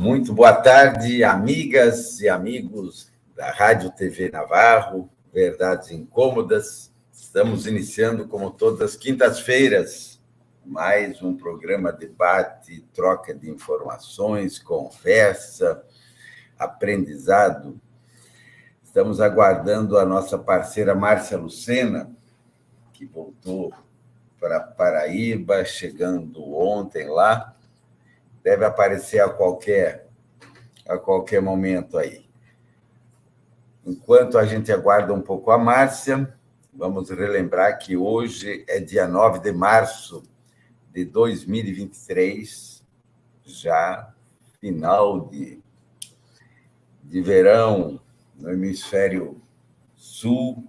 Muito boa tarde, amigas e amigos da Rádio TV Navarro, Verdades Incômodas. Estamos iniciando, como todas as quintas-feiras, mais um programa debate, troca de informações, conversa, aprendizado. Estamos aguardando a nossa parceira Márcia Lucena, que voltou para Paraíba, chegando ontem lá. Deve aparecer a qualquer momento aí. Enquanto a gente aguarda um pouco a Márcia, vamos relembrar que hoje é dia 9 de março de 2023, já final de verão no hemisfério sul,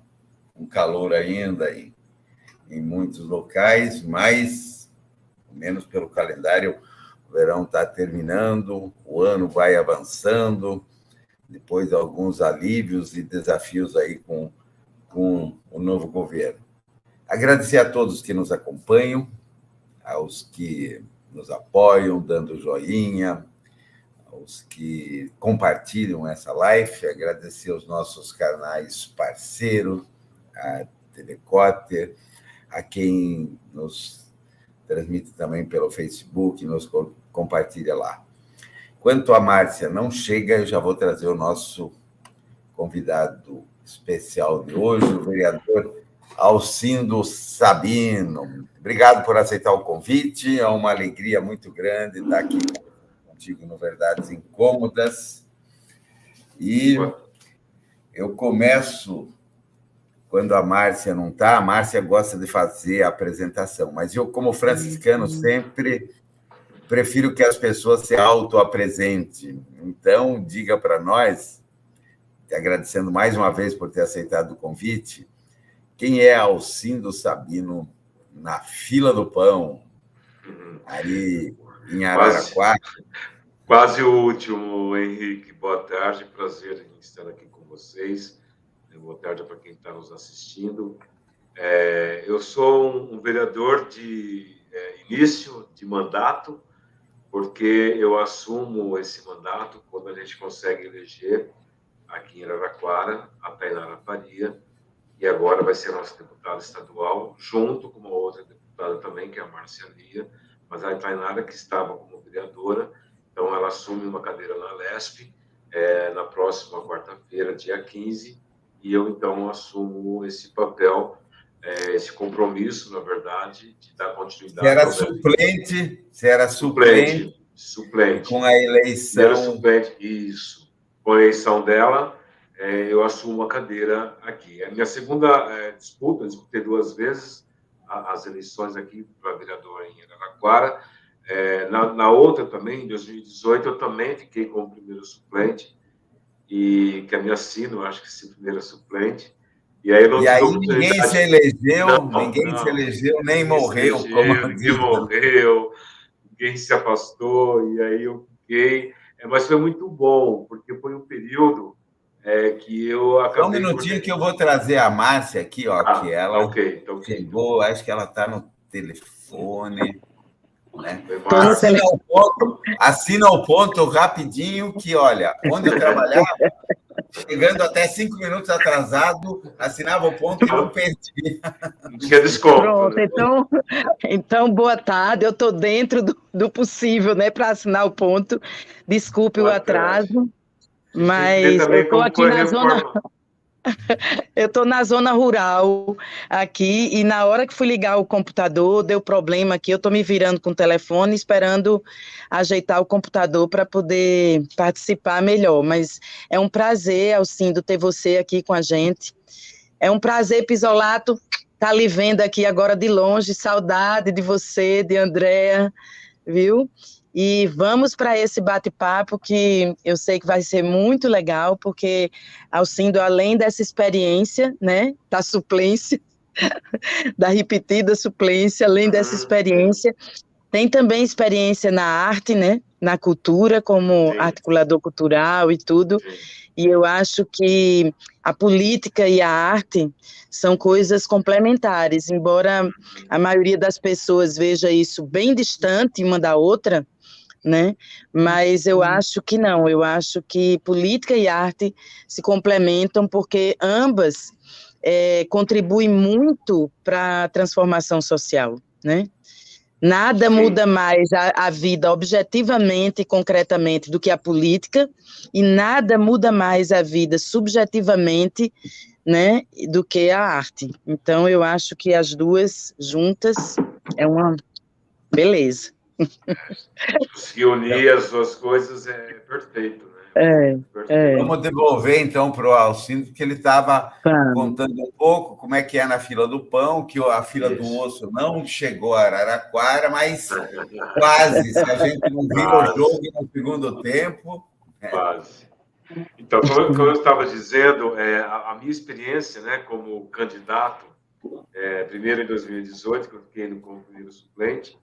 com calor ainda em muitos locais, mas, pelo menos pelo calendário, o verão está terminando, o ano vai avançando, depois de alguns alívios e desafios aí com o novo governo. Agradecer a todos que nos acompanham, aos que nos apoiam, dando joinha, aos que compartilham essa live, agradecer aos nossos canais parceiros, a Telecotter, a quem nos transmite também pelo Facebook, nos compartilha lá. Quanto a Márcia não chega, eu já vou trazer o nosso convidado especial de hoje, o vereador Alcindo Sabino. Obrigado por aceitar o convite, é uma alegria muito grande estar aqui contigo no Verdades Incômodas. E eu começo... Quando a Márcia não está, a Márcia gosta de fazer a apresentação, mas eu, como franciscano, sempre prefiro que as pessoas se auto-apresentem. Então, diga para nós, agradecendo mais uma vez por ter aceitado o convite, quem é Alcindo Sabino na fila do pão, aí em Araraquara? Quase o último, Henrique. Boa tarde, prazer em estar aqui com vocês. Boa tarde para quem está nos assistindo. Eu sou um vereador de início de mandato, porque eu assumo esse mandato quando a gente consegue eleger aqui em Araraquara a Tainara Faria, e agora vai ser nossa deputada estadual, junto com uma outra deputada também, que é a Márcia Lia, mas a Tainara, que estava como vereadora, então ela assume uma cadeira na LESP na próxima quarta-feira, dia 15, e eu, então, assumo esse papel, esse compromisso, na verdade, de dar continuidade... Você era suplente. Suplente. Com a eleição... Era suplente, isso. Com a eleição dela, eu assumo a cadeira aqui. A minha segunda disputa, eu disputei 2 vezes as eleições aqui para vereador em Araraquara. Na outra também, em 2018, eu também fiquei como primeiro suplente, e que a minha sino, acho que se primeira suplente. E aí ninguém se elegeu, nem morreu. Ninguém morreu, ninguém se afastou, e aí eu fiquei... Mas foi muito bom, porque foi um período que eu acabei... Só um minutinho que eu vou trazer a Márcia aqui, que ela chegou, acho que ela está no telefone... Né? Assina o ponto rapidinho, que, olha, onde eu trabalhava, chegando até 5 minutos atrasado, assinava o ponto e não perdi. Tinha desconto. Pronto, né? Então, boa tarde, eu estou dentro do possível, né, para assinar o ponto. Desculpe o atraso, mas eu estou aqui na zona... Eu estou na zona rural aqui, e na hora que fui ligar o computador, deu problema aqui, eu estou me virando com o telefone, esperando ajeitar o computador para poder participar melhor, mas é um prazer, Alcindo, ter você aqui com a gente. É um prazer, Pisolato, estar lhe vendo aqui agora de longe, saudade de você, de Andréa, viu? E vamos para esse bate-papo que eu sei que vai ser muito legal, porque Alcindo, além dessa experiência, né, da suplência, da repetida suplência, além dessa experiência, tem também experiência na arte, né, na cultura, como articulador cultural e tudo, e eu acho que a política e a arte são coisas complementares, embora a maioria das pessoas veja isso bem distante uma da outra, né? Mas eu acho que não, eu acho que política e arte se complementam porque ambas contribuem muito para a transformação social, né? Nada muda mais a vida objetivamente e concretamente do que a política, e nada muda mais a vida subjetivamente, né, do que a arte. Então, eu acho que as duas juntas é uma beleza. Se unir as duas coisas é perfeito, né? Perfeito. Vamos devolver, então, para o Alcindo, que ele estava contando um pouco como é que é na fila do pão, que a fila do osso não chegou a Araraquara, mas quase, se a gente não vira o jogo no segundo tempo. Quase. Então, como eu estava dizendo, a minha experiência, né, como candidato, primeiro em 2018, que eu fiquei como primeiro suplente,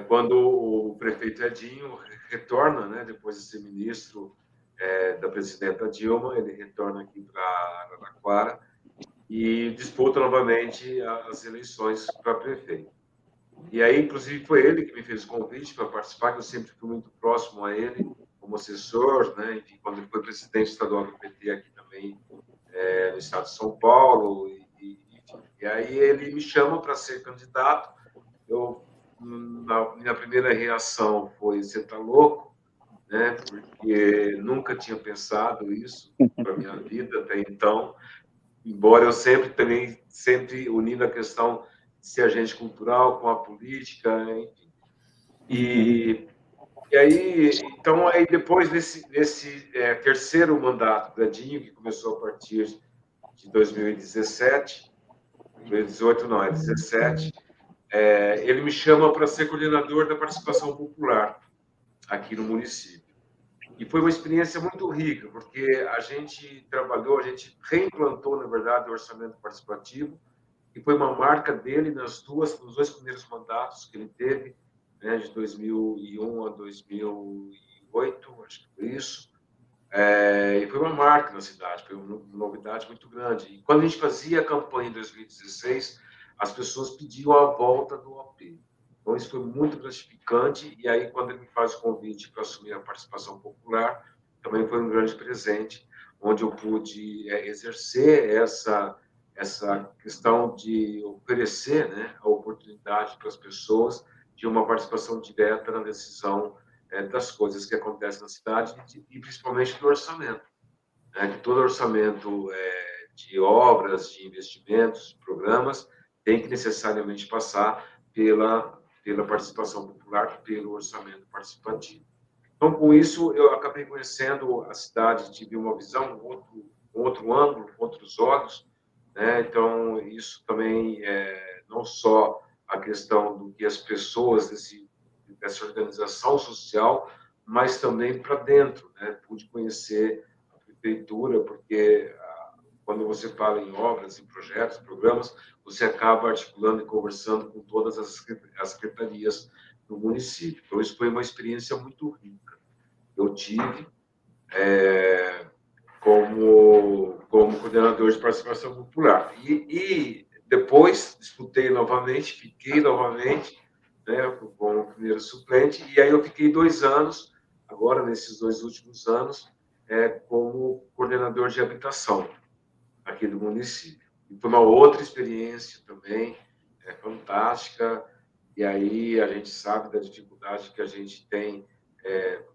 quando o prefeito Edinho retorna, né, depois de ser ministro da presidenta Dilma, ele retorna aqui para Araraquara e disputa novamente as eleições para prefeito. E aí, inclusive, foi ele que me fez o convite para participar, que eu sempre fui muito próximo a ele, como assessor, né? Enfim, quando ele foi presidente estadual do PT aqui também, no estado de São Paulo, e aí ele me chama para ser candidato. Minha primeira reação foi: você está louco? Né? Porque nunca tinha pensado isso para minha vida até então, embora eu sempre unindo a questão de ser agente cultural com a política, enfim. E aí, então, aí depois desse terceiro mandato do Edinho, que começou a partir de 2017, 2018 não, 17, ele me chama para ser coordenador da participação popular aqui no município. E foi uma experiência muito rica, porque a gente reimplantou, na verdade, o orçamento participativo, e foi uma marca dele nos dois primeiros mandatos que ele teve, né, de 2001 a 2008, acho que foi isso. E foi uma marca na cidade, foi uma novidade muito grande. E quando a gente fazia a campanha em 2016, as pessoas pediam a volta do OP. Então, isso foi muito gratificante. E aí, quando ele me faz o convite para assumir a participação popular, também foi um grande presente, onde eu pude exercer essa questão de oferecer, né, a oportunidade para as pessoas de uma participação direta na decisão das coisas que acontecem na cidade e principalmente do orçamento. Né, que todo orçamento de obras, de investimentos, de programas, tem que necessariamente passar pela participação popular, pelo orçamento participativo. Então, com isso, eu acabei conhecendo a cidade, tive uma visão, outro ângulo, outros olhos, né? Então, isso também não só a questão do que as pessoas dessa organização social, mas também para dentro, né? Pude conhecer a prefeitura, porque quando você fala em obras, em projetos, programas, você acaba articulando e conversando com todas as secretarias do município. Então, isso foi uma experiência muito rica. Eu tive como coordenador de participação popular. E depois disputei novamente, fiquei novamente, né, como primeiro suplente, e aí eu fiquei 2 anos, agora nesses 2 últimos anos, como coordenador de habitação aqui do município. E foi uma outra experiência também, fantástica, e aí a gente sabe da dificuldade que a gente tem,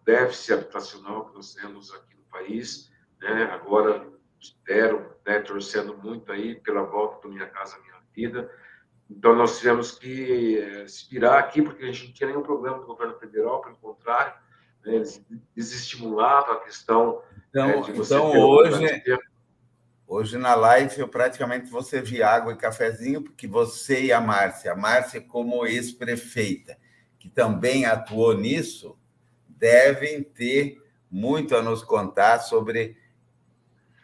déficit habitacional que nós temos aqui no país, né? Agora espero, né, torcendo muito aí pela volta do Minha Casa Minha Vida. Então nós tivemos que se virar aqui, porque a gente não tinha nenhum problema do governo federal, pelo contrário, né, eles desestimulavam a questão de você ter Hoje na live eu praticamente vou servir água e cafezinho, porque você e a Márcia como ex-prefeita, que também atuou nisso, devem ter muito a nos contar sobre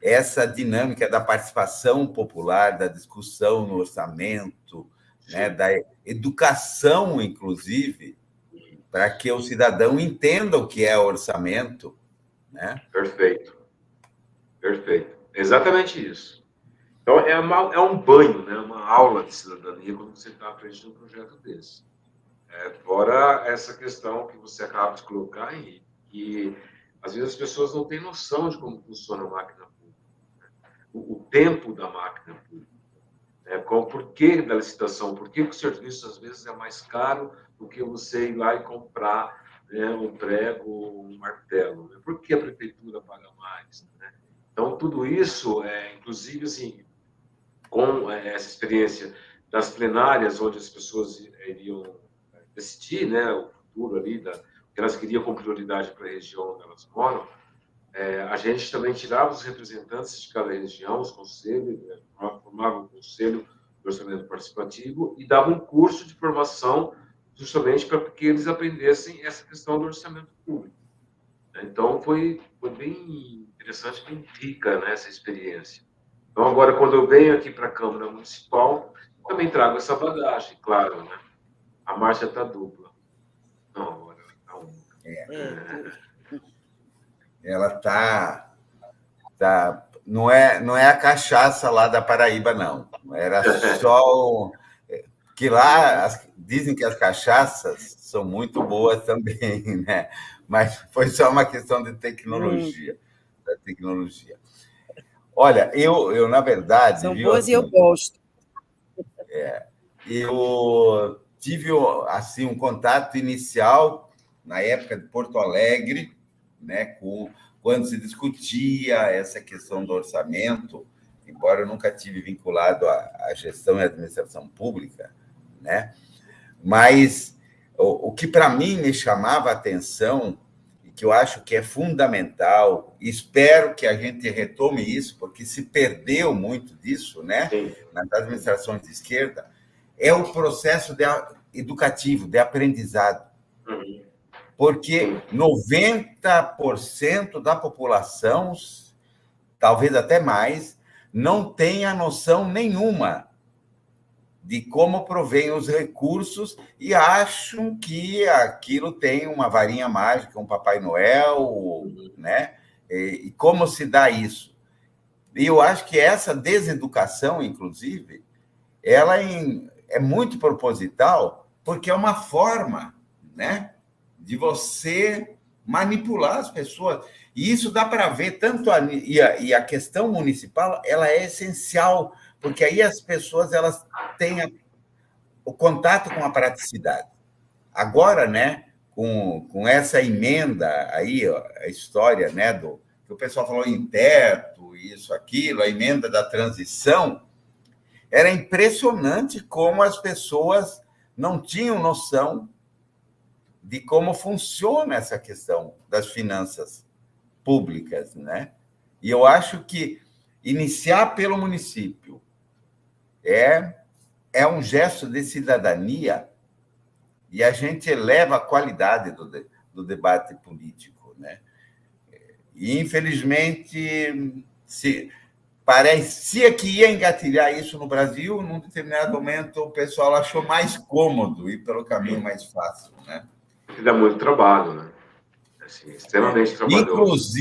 essa dinâmica da participação popular, da discussão no orçamento, né, da educação, inclusive, para que o cidadão entenda o que é orçamento. Né? Perfeito. Exatamente isso. Então, é um banho, né? Uma aula de cidadania quando você está à frente de um projeto desse. Fora essa questão que você acaba de colocar, Henrique, que às vezes as pessoas não têm noção de como funciona a máquina pública, o tempo da máquina pública, qual o porquê da licitação, por que o serviço às vezes é mais caro do que você ir lá e comprar, né, um prego ou um martelo, né? Por que a prefeitura paga mais, né? Então, tudo isso, inclusive, assim, com essa experiência das plenárias, onde as pessoas iriam decidir, né, o futuro ali, que elas queriam com prioridade para a região onde elas moram, a gente também tirava os representantes de cada região, os conselhos, né, formava um conselho de orçamento participativo e dava um curso de formação justamente para que eles aprendessem essa questão do orçamento público. Então, foi bem interessante, bem rica, né, essa experiência. Então, agora, quando eu venho aqui para a Câmara Municipal, também trago essa bagagem, claro, né? A marcha está dupla. Não, agora está única. Ela tá, não é a cachaça lá da Paraíba, não. Era só que lá dizem que as cachaças são muito boas também, né? Mas foi só uma questão de tecnologia, da tecnologia. Olha, eu na verdade, são boas assim, e eu gosto. Eu tive assim um contato inicial na época de Porto Alegre, né, quando se discutia essa questão do orçamento, embora eu nunca tive vinculado à gestão e administração pública, né? Mas o que para mim me chamava a atenção e que eu acho que é fundamental, espero que a gente retome isso, porque se perdeu muito disso, né? Nas administrações de esquerda, é o processo educativo, de aprendizado. Porque 90% da população, talvez até mais, não tem a noção nenhuma de como provém os recursos e acham que aquilo tem uma varinha mágica, um Papai Noel, né? E como se dá isso? E eu acho que essa deseducação, inclusive, ela é muito proposital, porque é uma forma, né, de você manipular as pessoas. E isso dá para ver tanto e a questão municipal, ela é essencial, porque aí as pessoas elas têm o contato com a praticidade. Agora, né, com essa emenda aí, ó, a história, né, que o pessoal falou em teto, isso, aquilo, a emenda da transição, era impressionante como as pessoas não tinham noção de como funciona essa questão das finanças públicas, né? E eu acho que iniciar pelo município é um gesto de cidadania e a gente eleva a qualidade do debate político, né? E, infelizmente, parecia que ia engatilhar isso no Brasil, num determinado momento o pessoal achou mais cômodo ir pelo caminho mais fácil, né? Que dá muito trabalho, né? Assim, extremamente trabalhoso.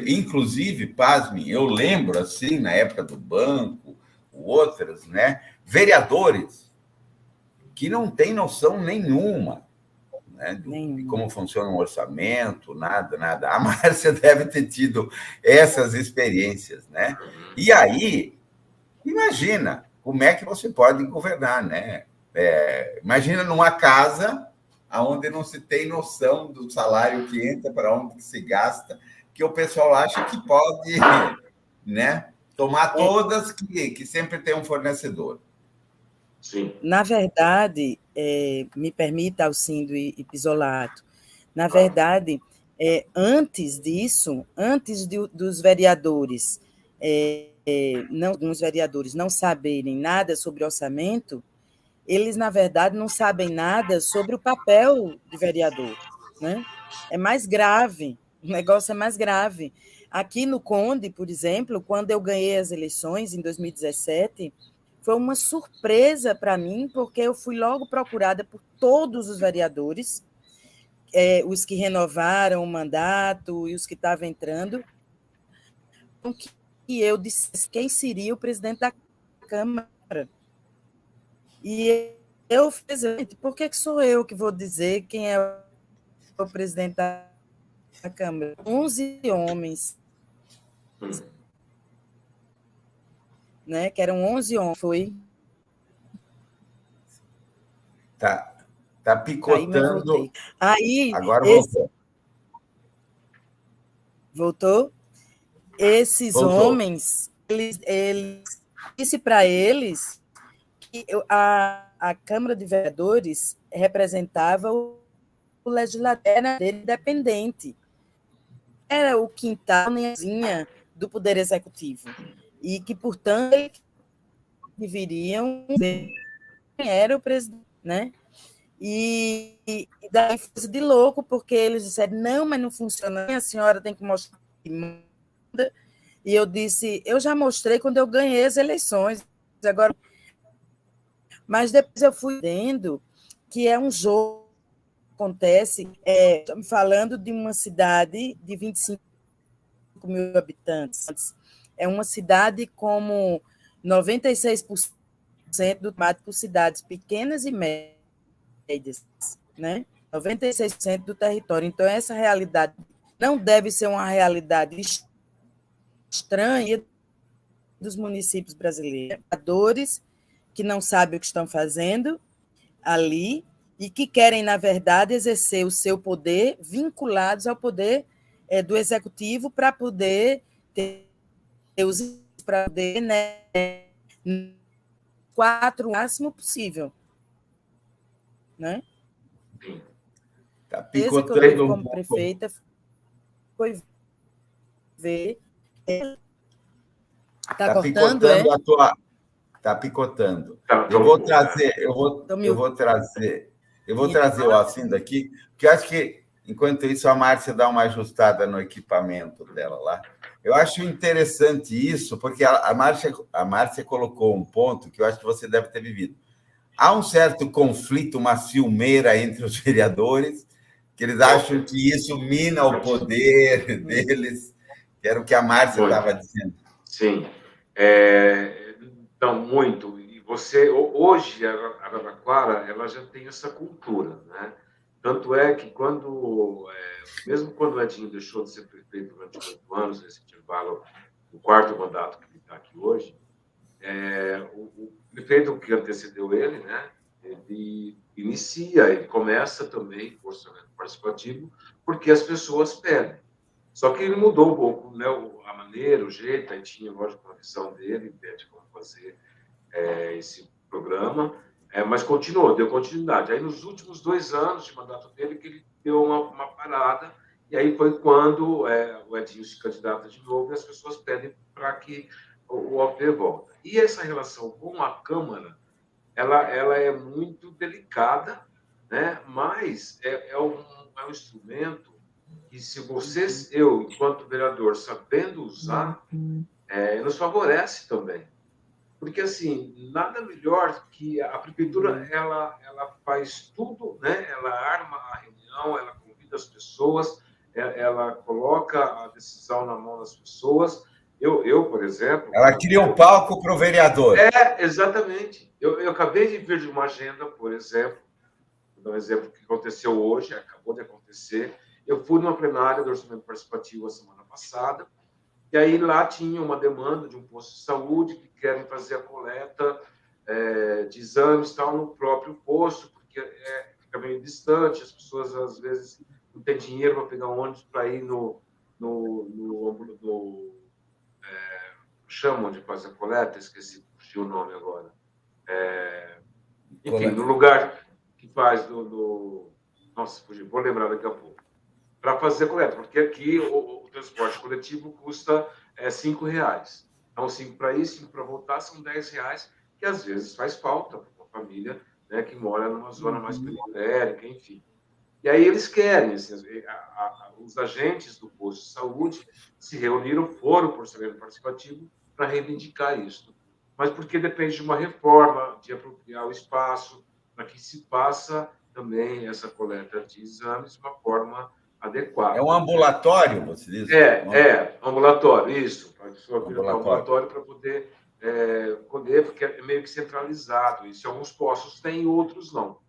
Inclusive, pasmem, eu lembro, assim, na época do banco, outras, né? Vereadores que não têm noção nenhuma, né, de como funciona um orçamento, nada. A Márcia deve ter tido essas experiências, né? E aí, imagina como é que você pode governar, né? Imagina numa casa onde não se tem noção do salário que entra, para onde que se gasta, que o pessoal acha que pode, né, tomar todas, que sempre tem um fornecedor. Sim. Na verdade, me permita, Alcindo e Pisolato, na verdade, antes disso, dos vereadores, alguns vereadores não saberem nada sobre orçamento, eles, na verdade, não sabem nada sobre o papel de vereador, né? É mais grave, o negócio é mais grave. Aqui no Conde, por exemplo, quando eu ganhei as eleições, em 2017, foi uma surpresa para mim, porque eu fui logo procurada por todos os vereadores, os que renovaram o mandato e os que estavam entrando, que eu dissesse quem seria o presidente da Câmara. E eu fiz, por que sou eu que vou dizer quem é o presidente da Câmara? 11 homens, né? Que eram 11 homens, foi. Tá picotando. Aí, agora voltou. Voltou? Esses homens, eles disse para eles que a Câmara de Vereadores representava o legislativo independente. Era o quintal do Poder Executivo. E que, portanto, eles deveriam ver quem era o presidente, né? E daí foi de louco, porque eles disseram, não, mas não funciona, a senhora tem que mostrar que manda. E eu disse, eu já mostrei quando eu ganhei as eleições, agora... Mas depois eu fui vendo que é um jogo que acontece, estamos falando de uma cidade de 25 mil habitantes, é uma cidade como 96% do tomado por cidades pequenas e médias, né? 96% do território. Então, essa realidade não deve ser uma realidade estranha dos municípios brasileiros, que não sabem o que estão fazendo ali e que querem, na verdade, exercer o seu poder vinculados ao poder do executivo para poder ter para poder, né, 4 o máximo possível, né? Tá picotando que eu tive como prefeita foi ver. Tá cortando, picotando a tua. Tá picotando. Eu vou trazer o Alcindo aqui, porque eu acho que, enquanto isso, a Márcia dá uma ajustada no equipamento dela lá. Eu acho interessante isso, porque a Márcia colocou um ponto que eu acho que você deve ter vivido. Há um certo conflito, uma ciumeira entre os vereadores, que eles acham que isso mina o poder deles, que era o que a Márcia estava dizendo. Sim. Então, muito. E você, hoje, a Araraquara, ela já tem essa cultura, né? Tanto é que mesmo quando o Edinho deixou de ser prefeito durante 8 anos, nesse intervalo, no 4º mandato que ele está aqui hoje, o prefeito que antecedeu ele, né? Ele começa também o orçamento participativo, porque as pessoas pedem. Só que ele mudou um pouco, né, a maneira, o jeito, aí tinha, lógico, uma visão dele, de como fazer esse programa, mas deu continuidade. Aí, nos últimos 2 anos de mandato dele, que ele deu uma parada, e aí foi quando o Edinho se candidata de novo e as pessoas pedem para que o AP volte. E essa relação com a Câmara, ela é muito delicada, né? Mas é um instrumento que, se eu, enquanto vereador, sabendo usar, nos favorece também. Porque, assim, nada melhor que a prefeitura, ela faz tudo, né? Ela arma a reunião, ela convida as pessoas, ela coloca a decisão na mão das pessoas. Eu, por exemplo... Ela cria um palco para o vereador. Exatamente. Eu acabei de vir de uma agenda, por exemplo, vou dar um exemplo que aconteceu hoje, acabou de acontecer. Eu fui numa plenária do orçamento participativo a semana passada, e aí lá tinha uma demanda de um posto de saúde que querem fazer a coleta de exames tal, no próprio posto, porque fica meio distante, as pessoas às vezes não têm dinheiro para pegar um ônibus para ir chama onde faz a coleta, esqueci o nome agora. Enfim, no lugar que faz nossa, vou lembrar daqui a pouco. Para fazer a coleta, porque aqui o transporte coletivo custa R$5. Então, 5 para ir, 5 para voltar, são R$10, que às vezes faz falta para uma família, né, que mora numa zona mais periférica, enfim. E aí eles querem, assim, os agentes do posto de saúde se reuniram, foram para o orçamento participativo para reivindicar isso. Mas porque depende de uma reforma, de apropriar o espaço, para que se faça também essa coleta de exames de uma forma adequada. É um ambulatório, você diz? Ambulatório, isso. Para a pessoa vir ao ambulatório para poder colher, porque é meio que centralizado. Isso alguns postos têm, outros não.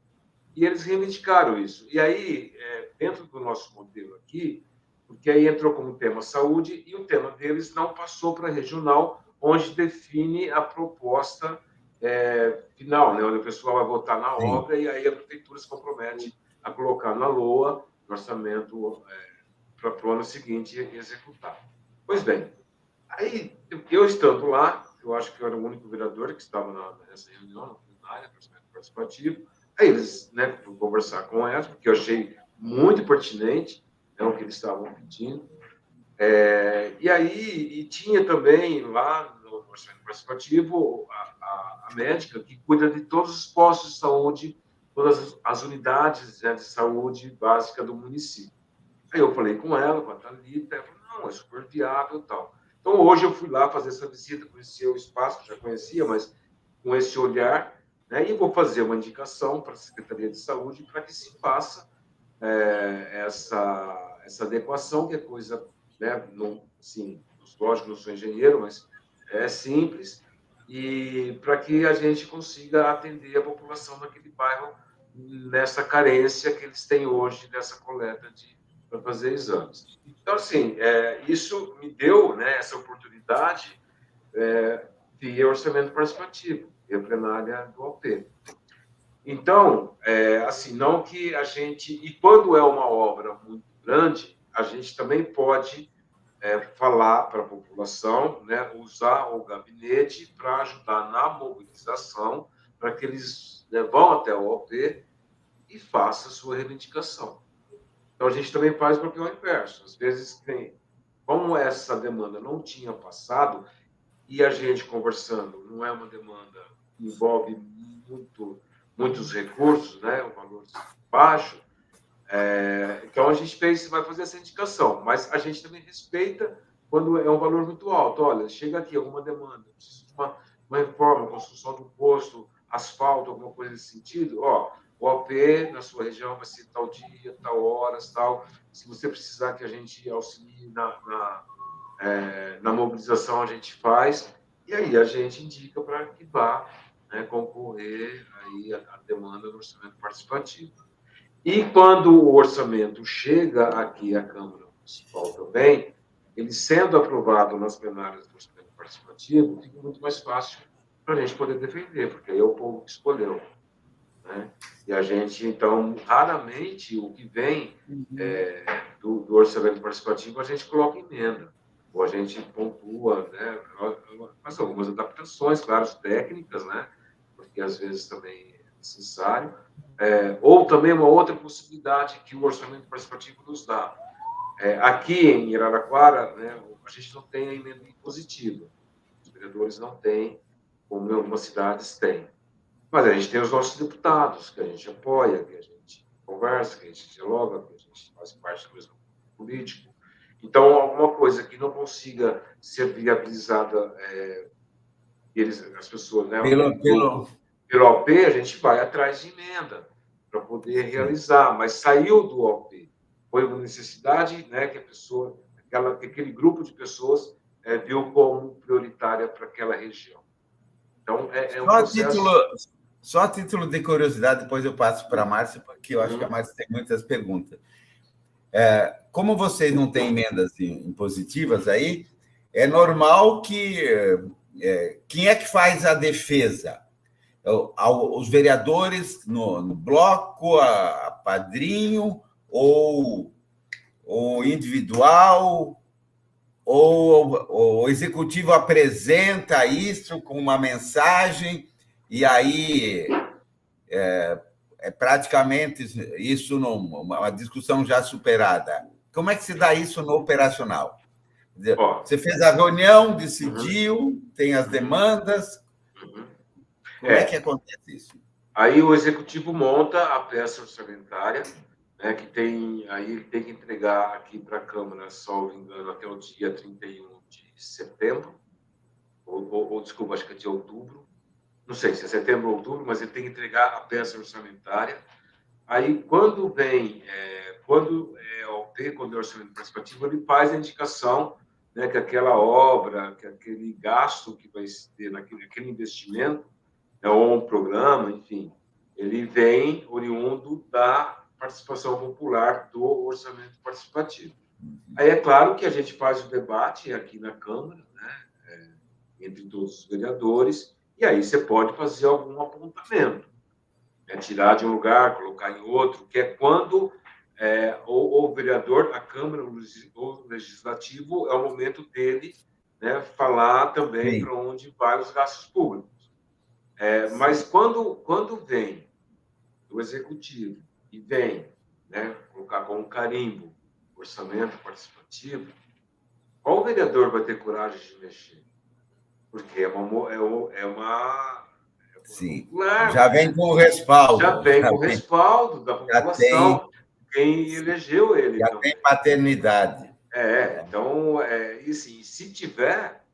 E eles reivindicaram isso. E aí, dentro do nosso modelo aqui, porque aí entrou como tema saúde, e o tema deles não passou para regional, onde define a proposta final, né? Onde o pessoal vai votar na obra, e aí a prefeitura se compromete a colocar na LOA, no orçamento, para o ano seguinte executar. Pois bem, aí eu estando lá, eu acho que eu era o único vereador que estava nessa reunião, na plenária, participativo. Aí eles, né, fui conversar com eles, porque eu achei muito pertinente, né, o que eles estavam pedindo. E aí tinha também lá no orçamento participativo a médica que cuida de todos os postos de saúde, todas as unidades, né, de saúde básica do município. Aí eu falei com ela, com a Thalita, ela falou, não, é super viável e tal. Então, hoje eu fui lá fazer essa visita, conheci o espaço, já conhecia, mas com esse olhar, né, e vou fazer uma indicação para a Secretaria de Saúde para que se faça essa adequação, que é coisa, né, não, assim, lógico, não sou engenheiro, mas é simples, e para que a gente consiga atender a população daquele bairro nessa carência que eles têm hoje dessa coleta para fazer exames. Então, assim, isso me deu, né, essa oportunidade via orçamento participativo, via plenária do ALP. Então, assim, não que a gente... E quando é uma obra muito grande, a gente também pode falar para a população, né, usar o gabinete para ajudar na mobilização, para que eles vão até o ALP e façam a sua reivindicação. Então, a gente também faz o papel inverso. Às vezes, como essa demanda não tinha passado, e a gente conversando, não é uma demanda que envolve muitos recursos, né, um valor baixo, então a gente vai fazer essa indicação, mas a gente também respeita quando é um valor muito alto. Olha, chega aqui alguma demanda, preciso de uma reforma, construção de um posto, asfalto, alguma coisa nesse sentido, o ALP na sua região vai ser tal dia, tal horas, tal. Se você precisar que a gente auxilie na mobilização, a gente faz, e aí a gente indica para que vá, né, concorrer aí a demanda do orçamento participativo. E quando o orçamento chega aqui à Câmara Municipal também, ele sendo aprovado nas plenárias do orçamento participativo, fica muito mais fácil para a gente poder defender, porque aí é o povo que escolheu, né? E a gente, então, raramente o que vem do orçamento participativo a gente coloca emenda, ou a gente pontua, né? Faz algumas adaptações, claro, técnicas, né? Porque às vezes também é necessário. Ou também uma outra possibilidade que o orçamento participativo nos dá. Aqui em Araraquara, né, a gente não tem a emenda impositiva. Os vereadores não têm, como em algumas cidades têm. Mas a gente tem os nossos deputados, que a gente apoia, que a gente conversa, que a gente dialoga, que a gente faz parte do mesmo político. Então, alguma coisa que não consiga ser viabilizada, as pessoas, né, pelo ALP, a gente vai atrás de emenda para poder realizar. Mas saiu do ALP, foi uma necessidade, né, que a pessoa, aquele grupo de pessoas viu como prioritária para aquela região. Então, um processo... Só a título de curiosidade, depois eu passo para a Márcia, porque eu acho que a Márcia tem muitas perguntas. Como vocês não têm emendas impositivas aí, é normal que... quem é que faz a defesa? Os vereadores no bloco, a padrinho, ou individual, ou o executivo apresenta isso com uma mensagem, e aí praticamente isso uma discussão já superada. Como é que se dá isso no operacional? Você fez a reunião, decidiu, tem as demandas. Como é que acontece isso? Aí o executivo monta a peça orçamentária, né, que tem que entregar aqui para a Câmara, salvo engano, até o dia 31 de setembro, ou desculpa, acho que é de outubro, não sei se é setembro ou outubro, mas ele tem que entregar a peça orçamentária. Aí, quando vem, quando é OP, quando é orçamento participativo, ele faz a indicação né, que aquela obra, que aquele gasto que vai ter naquele investimento, né, ou um programa, enfim, ele vem oriundo da participação popular do orçamento participativo. Aí é claro que a gente faz o debate aqui na Câmara, né, entre todos os vereadores, e aí você pode fazer algum apontamento, né, tirar de um lugar, colocar em outro, que é quando o vereador, a Câmara, o Legislativo, é o momento dele, né, falar também para onde vai os gastos públicos. Mas quando vem do Executivo e vem, né, colocar como carimbo orçamento participativo, qual vereador vai ter coragem de mexer? Porque Sim. popular, Já vem com o respaldo. Já vem com o respaldo da população, quem elegeu ele. Já também. tem paternidade. Então, e assim, se tiver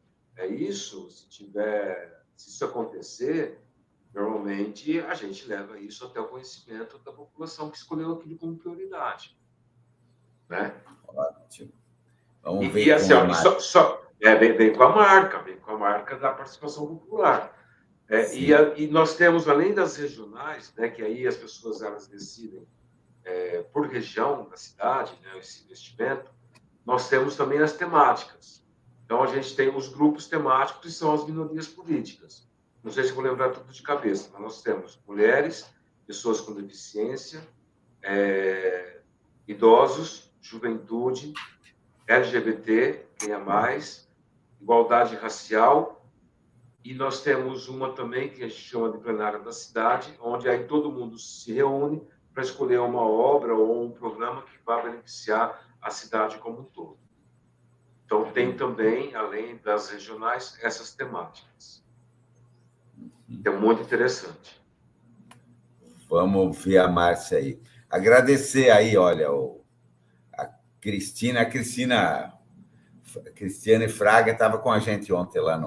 se isso acontecer, normalmente a gente leva isso até o conhecimento da população que escolheu aquilo como prioridade. Né? Ótimo. Vamos ver e assim, com a marca. Vem com a marca da participação popular. E nós temos, além das regionais, né, que aí as pessoas elas decidem por região da cidade, né, esse investimento, nós temos também as temáticas. Então, a gente tem os grupos temáticos, que são as minorias políticas. Não sei se vou lembrar tudo de cabeça, mas nós temos mulheres, pessoas com deficiência, idosos, juventude, LGBT, quem é mais, igualdade racial, e nós temos uma também que a gente chama de plenária da cidade, onde aí todo mundo se reúne para escolher uma obra ou um programa que vai beneficiar a cidade como um todo. Então, tem também, além das regionais, essas temáticas. É muito interessante. Vamos ver a Márcia aí. Agradecer aí, olha, a Cristiane Fraga estava com a gente ontem lá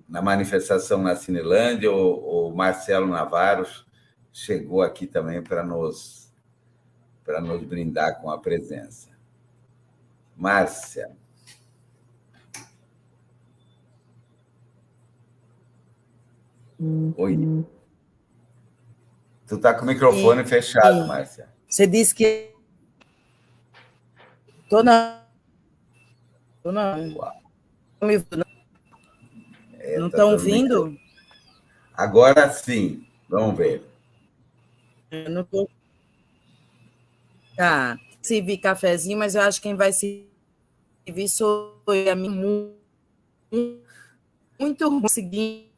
na manifestação na Cinelândia. O Marcelo Navarros chegou aqui também para nos brindar com a presença. Márcia. Oi. Tu está com o microfone fechado, Márcia. Você disse que... Tô não. Não estão ouvindo? Agora sim. Vamos ver. Eu não tô... Tá. Servi cafezinho, mas eu acho que quem vai servir sou eu. A mim muito ruim conseguir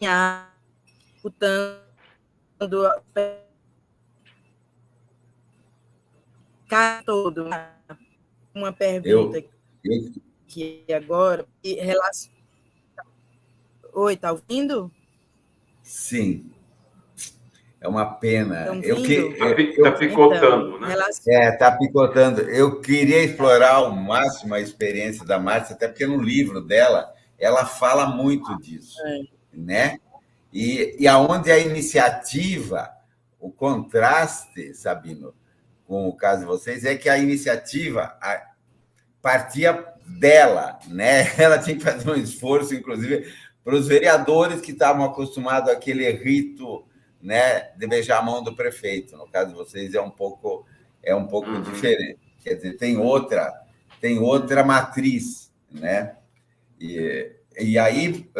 escutando todo. Uma pergunta que agora... Oi, tá ouvindo? Sim. É uma pena. Está picotando, né? Está picotando. Eu queria explorar ao máximo a experiência da Márcia, até porque no livro dela, ela fala muito disso. Né? E aonde a iniciativa, o contraste, Sabino, com o caso de vocês, é que a iniciativa partia dela, né? Ela tinha que fazer um esforço, inclusive, para os vereadores que estavam acostumados àquele rito, né, de beijar a mão do prefeito. No caso de vocês é um pouco diferente. Quer dizer, tem outra matriz, né? E aí,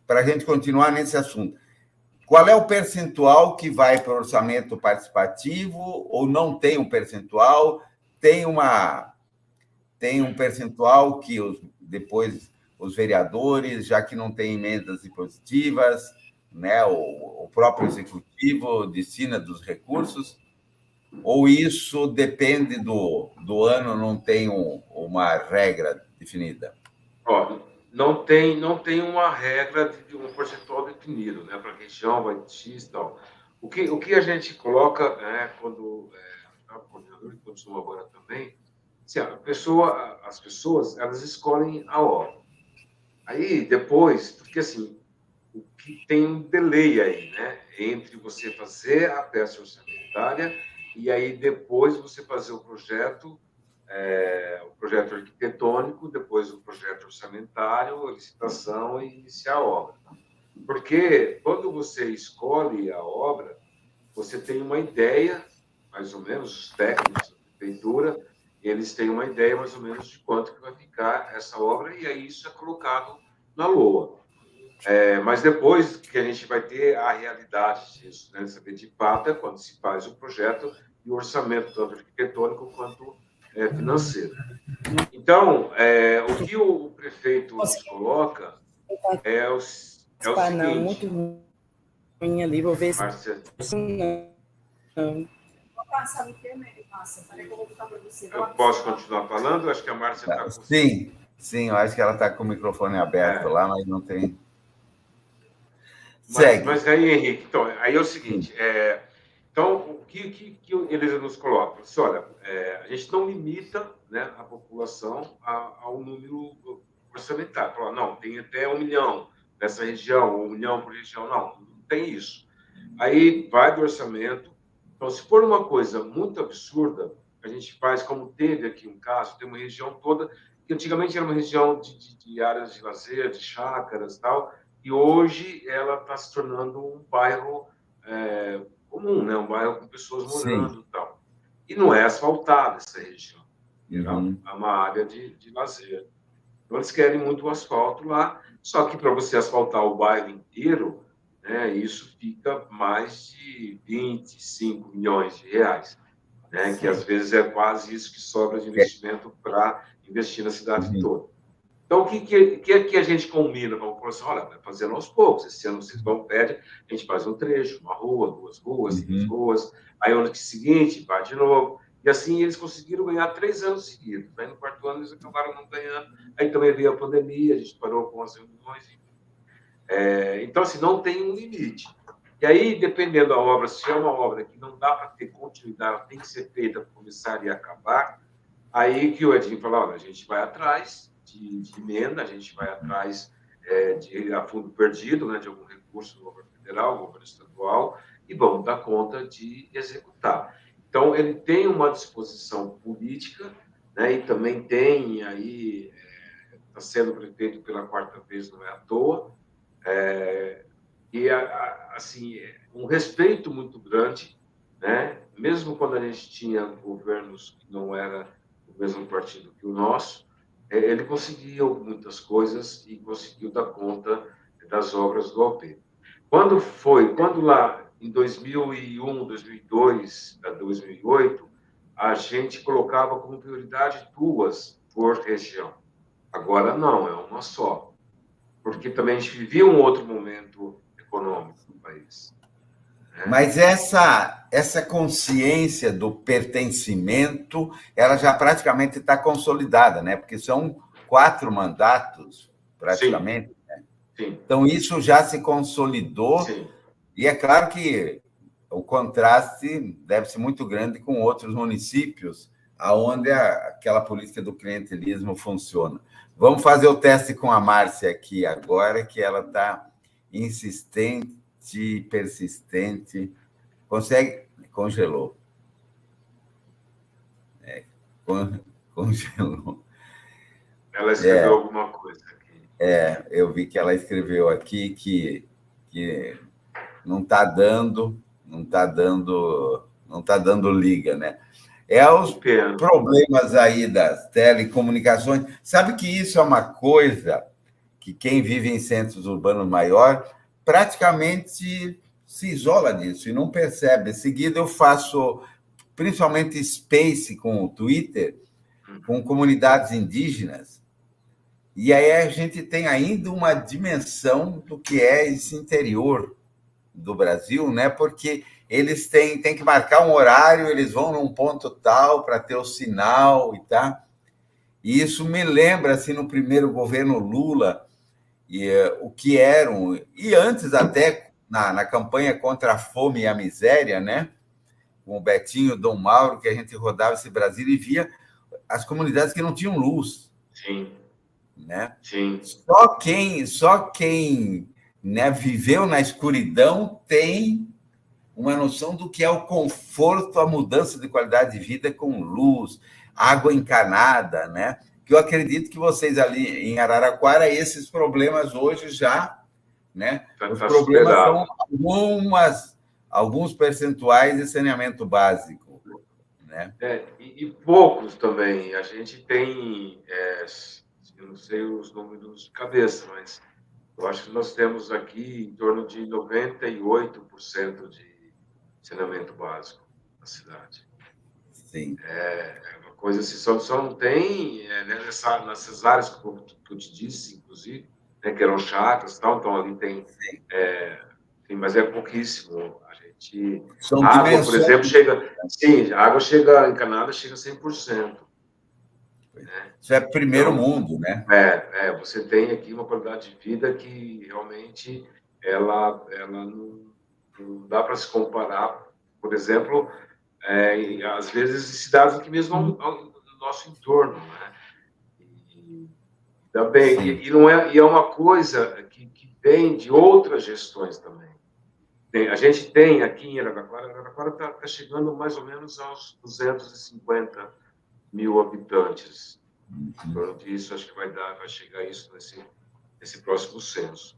para a gente continuar nesse assunto, qual é o percentual que vai para o orçamento participativo ou não tem um percentual? Tem um percentual que depois os vereadores, já que não tem emendas impositivas, né, o próprio executivo destina dos recursos, ou isso depende do ano, não tem uma regra definida? Não tem uma regra de um percentual definido, né, para região, vai X e tal. O que a gente coloca, né, quando o coordenador de produção agora também, assim, as pessoas elas escolhem a obra. Aí depois, porque assim, o que tem um delay aí, né, entre você fazer a peça orçamentária e aí depois você fazer o projeto o projeto arquitetônico, depois o projeto orçamentário, a licitação e iniciar a obra. Porque quando você escolhe a obra, você tem uma ideia, mais ou menos, os técnicos da prefeitura, eles têm uma ideia mais ou menos de quanto que vai ficar essa obra, e aí isso é colocado na LOA. Mas depois que a gente vai ter a realidade disso, né? Saber de fato é quando se faz o projeto e o orçamento, tanto arquitetônico quanto financeiro. Então, o que o prefeito nos coloca é o seguinte... Não, muito ruim ali, vou ver se... Márcia... Não. Eu posso continuar falando? Acho que a Márcia está com... Sim, eu acho que ela está com o microfone aberto lá, mas não tem... Mas aí, Henrique, então, aí é o seguinte, então, o que eles nos colocam? Olha, a gente não limita, né, a população ao número orçamentário. Fala, não, tem até 1 milhão nessa região, 1 milhão por região. Não tem isso. Aí vai do orçamento. Então, se for uma coisa muito absurda, a gente faz, como teve aqui um caso, tem uma região toda, que antigamente era uma região de áreas de lazer, de chácaras e tal, e hoje ela está se tornando um bairro comum, né? Um bairro com pessoas morando e tal. E não é asfaltada essa região. É uma área de lazer. Então, eles querem muito o asfalto lá, só que para você asfaltar o bairro inteiro, né, isso fica mais de 25 milhões de reais, né, que às vezes é quase isso que sobra de investimento para investir na cidade toda. Então, o que a gente combina com a população? Olha, vai fazendo aos poucos. Esse ano vocês vão pedir, a gente faz um trecho, uma rua, 2 ruas, 3 ruas. Aí, no ano seguinte, vai de novo. E assim, eles conseguiram ganhar 3 anos seguidos. Aí, no 4º ano, eles acabaram não ganhando. Aí também veio a pandemia, a gente parou com as reuniões. Então, assim, não tem um limite. E aí, dependendo da obra, se é uma obra que não dá para ter continuidade, ela tem que ser feita para começar e acabar, aí que o Edinho fala, olha, a gente vai atrás de emenda, a gente vai atrás de a fundo perdido, né, de algum recurso do governo federal, do governo estadual, e vamos dar conta de executar. Então, ele tem uma disposição política, né, e também tem aí, está sendo prefeito pela 4ª vez, não é à toa, e, assim, um respeito muito grande, né, mesmo quando a gente tinha governos que não eram do mesmo partido que o nosso, ele conseguiu muitas coisas e conseguiu dar conta das obras do OP. Quando lá em 2001, 2002, 2008, a gente colocava como prioridade 2 por região. Agora não, é uma só. Porque também a gente vivia um outro momento econômico no país. Mas essa consciência do pertencimento, ela já praticamente está consolidada, né? Porque são 4 mandatos, praticamente. Sim. Né? Sim. Então, isso já se consolidou. Sim. E é claro que o contraste deve ser muito grande com outros municípios, onde aquela política do clientelismo funciona. Vamos fazer o teste com a Márcia aqui agora, que ela está insistente, persistente. Consegue? Congelou. Congelou. Ela escreveu alguma coisa aqui. Eu vi que ela escreveu aqui que não está dando liga, né? Os problemas aí das telecomunicações. Sabe que isso é uma coisa que quem vive em centros urbanos maior praticamente se isola disso e não percebe. Em seguida, eu faço principalmente space com o Twitter, com comunidades indígenas, e aí a gente tem ainda uma dimensão do que é esse interior do Brasil, né? Porque eles têm que marcar um horário, eles vão num ponto tal para ter o sinal e tá. E isso me lembra, assim, no primeiro governo Lula, o que eram, e antes até na campanha contra a fome e a miséria, né? Com o Betinho, Dom Mauro, que a gente rodava esse Brasil e via as comunidades que não tinham luz. Sim. Né? Sim. Só quem né, viveu na escuridão tem uma noção do que é o conforto, a mudança de qualidade de vida com luz, água encanada, né? Que eu acredito que vocês ali em Araraquara, esses problemas hoje já, né? Os problemas são alguns percentuais de saneamento básico, né? E poucos também. A gente tem, eu não sei os números de cabeça, mas eu acho que nós temos aqui em torno de 98% de saneamento básico na cidade. Sim. É uma coisa assim, só não tem, né, nessas áreas que eu te disse, inclusive, né, que eram chacras e tal, então ali tem, mas é pouquíssimo. A gente... São A água, por dimensões. exemplo, chega... Sim, a água chega encanada, chega a 100%. Né? Isso é primeiro mundo, né? Você tem aqui uma qualidade de vida que realmente ela não dá para se comparar, por exemplo, às vezes em cidades aqui mesmo no nosso entorno, né? E também, e é uma coisa que vem de outras gestões também. A gente tem aqui em Araraquara está chegando mais ou menos aos 250 mil habitantes. Em torno disso, acho que vai chegar isso nesse próximo censo.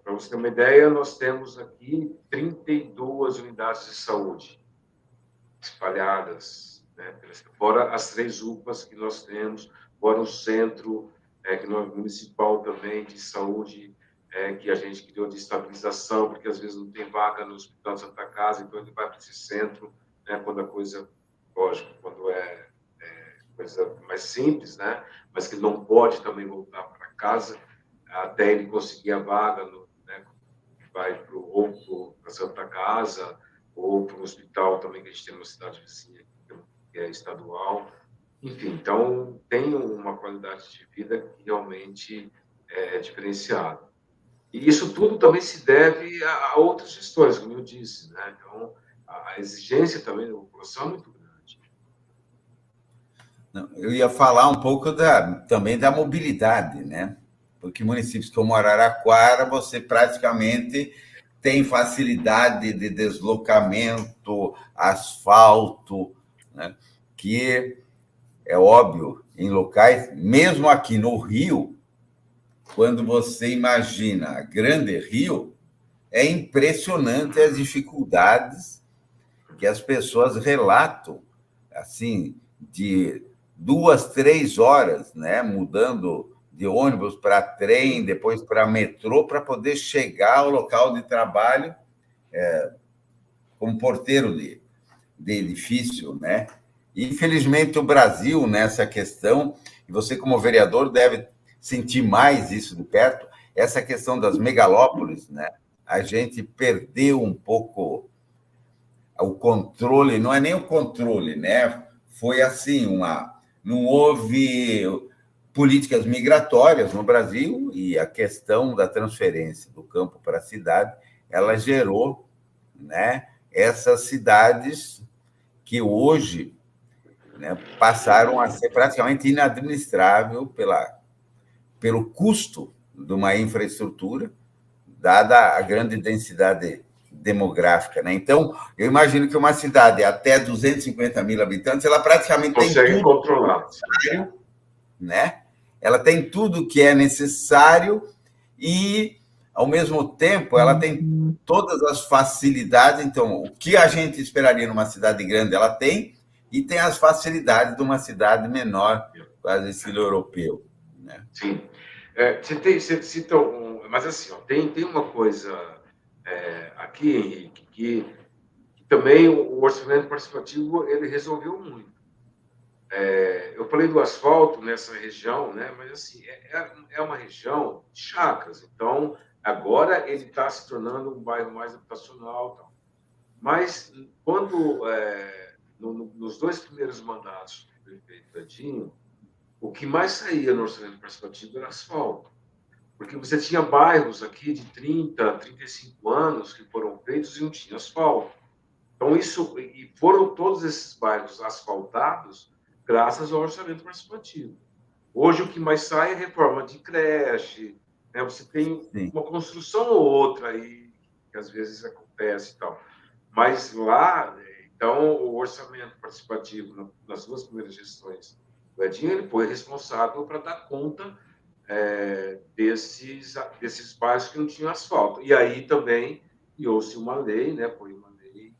Para você ter uma ideia, nós temos aqui 32 unidades de saúde espalhadas, né? Fora as 3 UPAs que nós temos, fora o centro municipal também de saúde, que a gente criou de estabilização, porque às vezes não tem vaga no Hospital de Santa Casa, então ele vai para esse centro, né? Quando a coisa, lógico, quando é coisa mais simples, né? Mas que não pode também voltar para casa até ele conseguir a vaga, né? Vai ou para Santa Casa ou para um hospital também que a gente tem numa cidade vizinha, que é estadual. Enfim, então tem uma qualidade de vida que realmente é diferenciada. E isso tudo também se deve a outras gestões, como eu disse, né? Então, a exigência também da população é muito grande. Eu ia falar um pouco também da mobilidade, né? Porque municípios como Araraquara, você praticamente tem facilidade de deslocamento, asfalto, né? Que é óbvio, em locais, mesmo aqui no Rio, quando você imagina Grande Rio, é impressionante as dificuldades que as pessoas relatam, assim, de 2, 3 horas, né, mudando de ônibus para trem, depois para metrô, para poder chegar ao local de trabalho como porteiro de edifício, né? Infelizmente, o Brasil, nessa questão, e você, como vereador, deve sentir mais isso de perto, essa questão das megalópolis, né? A gente perdeu um pouco o controle, não é nem o controle, né? Foi assim, não houve políticas migratórias no Brasil e a questão da transferência do campo para a cidade, ela gerou, né, essas cidades que hoje, né, passaram a ser praticamente inadministrável pelo custo de uma infraestrutura, dada a grande densidade demográfica, né? Então, eu imagino que uma cidade até 250 mil habitantes, ela praticamente consegue tem tudo controlar, né? Ela tem tudo que é necessário e, ao mesmo tempo, ela tem todas as facilidades. Então, o que a gente esperaria numa cidade grande, ela tem, e tem as facilidades de uma cidade menor, quase estilo europeu, né? Sim. Você cita mas assim, ó, tem uma coisa aqui, Henrique, que também o orçamento participativo ele resolveu muito. Eu falei do asfalto nessa região, né? Mas assim é uma região de chacras, então agora ele está se tornando um bairro mais habitacional, tal. Mas quando nos 2 primeiros mandatos do prefeito Edinho, o que mais saía no orçamento participativo era asfalto. Porque você tinha bairros aqui de 30, 35 anos que foram feitos e não tinha asfalto. Então, e foram todos esses bairros asfaltados graças ao orçamento participativo. Hoje, o que mais sai é reforma de creche, né? Você tem uma construção ou outra aí, que às vezes acontece e tal. Mas lá, Então, o orçamento participativo nas 2 primeiras gestões do Edinho, ele foi responsável para dar conta desses bairros que não tinham asfalto. E aí também criou-se uma lei, né? Foi uma lei,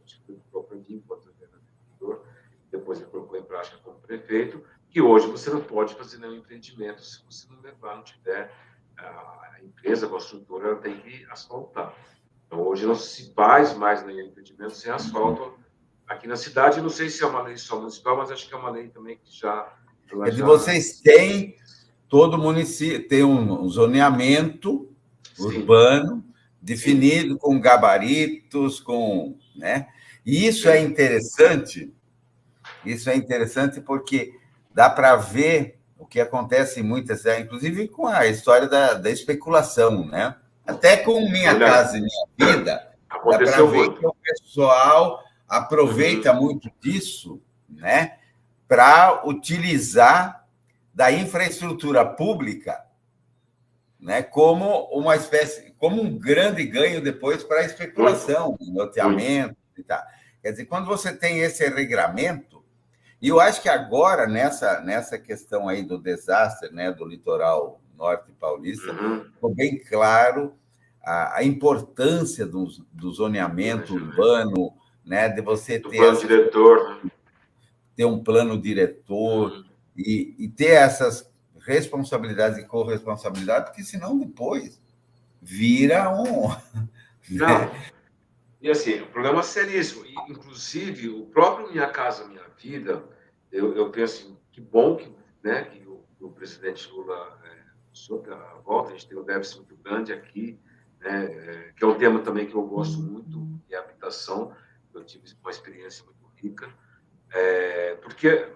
acho que foi do próprio Edinho, enquanto ele era vereador, depois ele colocou em prática como prefeito, que hoje você não pode fazer nenhum empreendimento se você não tiver a empresa, a construtora, ela tem que asfaltar. Então, hoje não se faz mais nenhum empreendimento sem asfalto aqui na cidade. Não sei se é uma lei só municipal, mas acho que é uma lei também que já... Vocês têm, todo município tem um zoneamento urbano definido com gabaritos, né? E isso é interessante porque dá para ver o que acontece em muitas cidades, inclusive com a história da especulação, né? Até com Minha Casa e Minha Vida, dá para ver que o pessoal aproveita muito disso, né? Para utilizar da infraestrutura pública, né? Como uma espécie, como um grande ganho depois para a especulação, loteamento e tal. Quer dizer, quando você tem esse regramento, e eu acho que agora, nessa questão aí do desastre, né, do litoral norte paulista, ficou bem claro a importância do zoneamento urbano, né, de você ter um plano diretor e ter essas responsabilidades e corresponsabilidades, porque senão depois vira um... Não. E assim, o problema é seríssimo. Inclusive, o próprio Minha Casa Minha Vida, eu penso, que bom que, né, que o presidente Lula sobre a volta, a gente tem um déficit muito grande aqui, né, que é um tema também que eu gosto muito, que é a habitação. Eu tive uma experiência muito rica.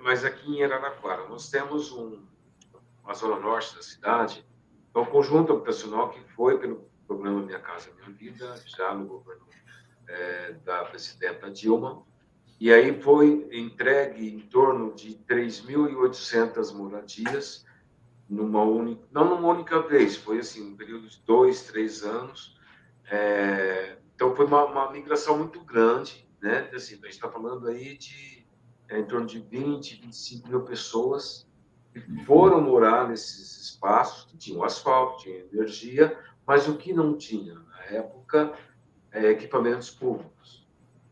Mas aqui em Araraquara, nós temos uma zona norte da cidade, um conjunto habitacional que foi pelo programa Minha Casa Minha Vida, já no governo da presidenta Dilma, e aí foi entregue em torno de 3.800 moradias, não numa única vez, foi assim, um período de 2, 3 anos. Então, foi uma migração muito grande, né? Assim, a gente está falando aí de em torno de 20, 25 mil pessoas que foram morar nesses espaços que tinham asfalto, tinham energia, mas o que não tinha na época equipamentos públicos.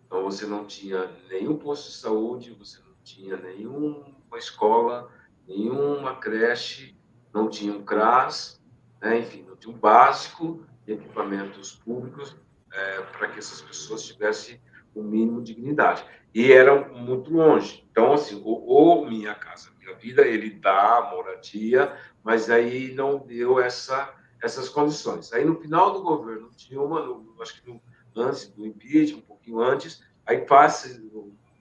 Então, você não tinha nenhum posto de saúde, você não tinha nenhuma escola, nenhuma creche, não tinha um CRAS, né? Enfim, não tinha um básico de equipamentos públicos para que essas pessoas tivessem o mínimo de dignidade. E era muito longe. Então, assim, o Minha Casa Minha Vida, ele dá moradia, mas aí não deu essas condições. Aí, no final do governo Dilma, acho que antes do impeachment, um pouquinho antes, aí faz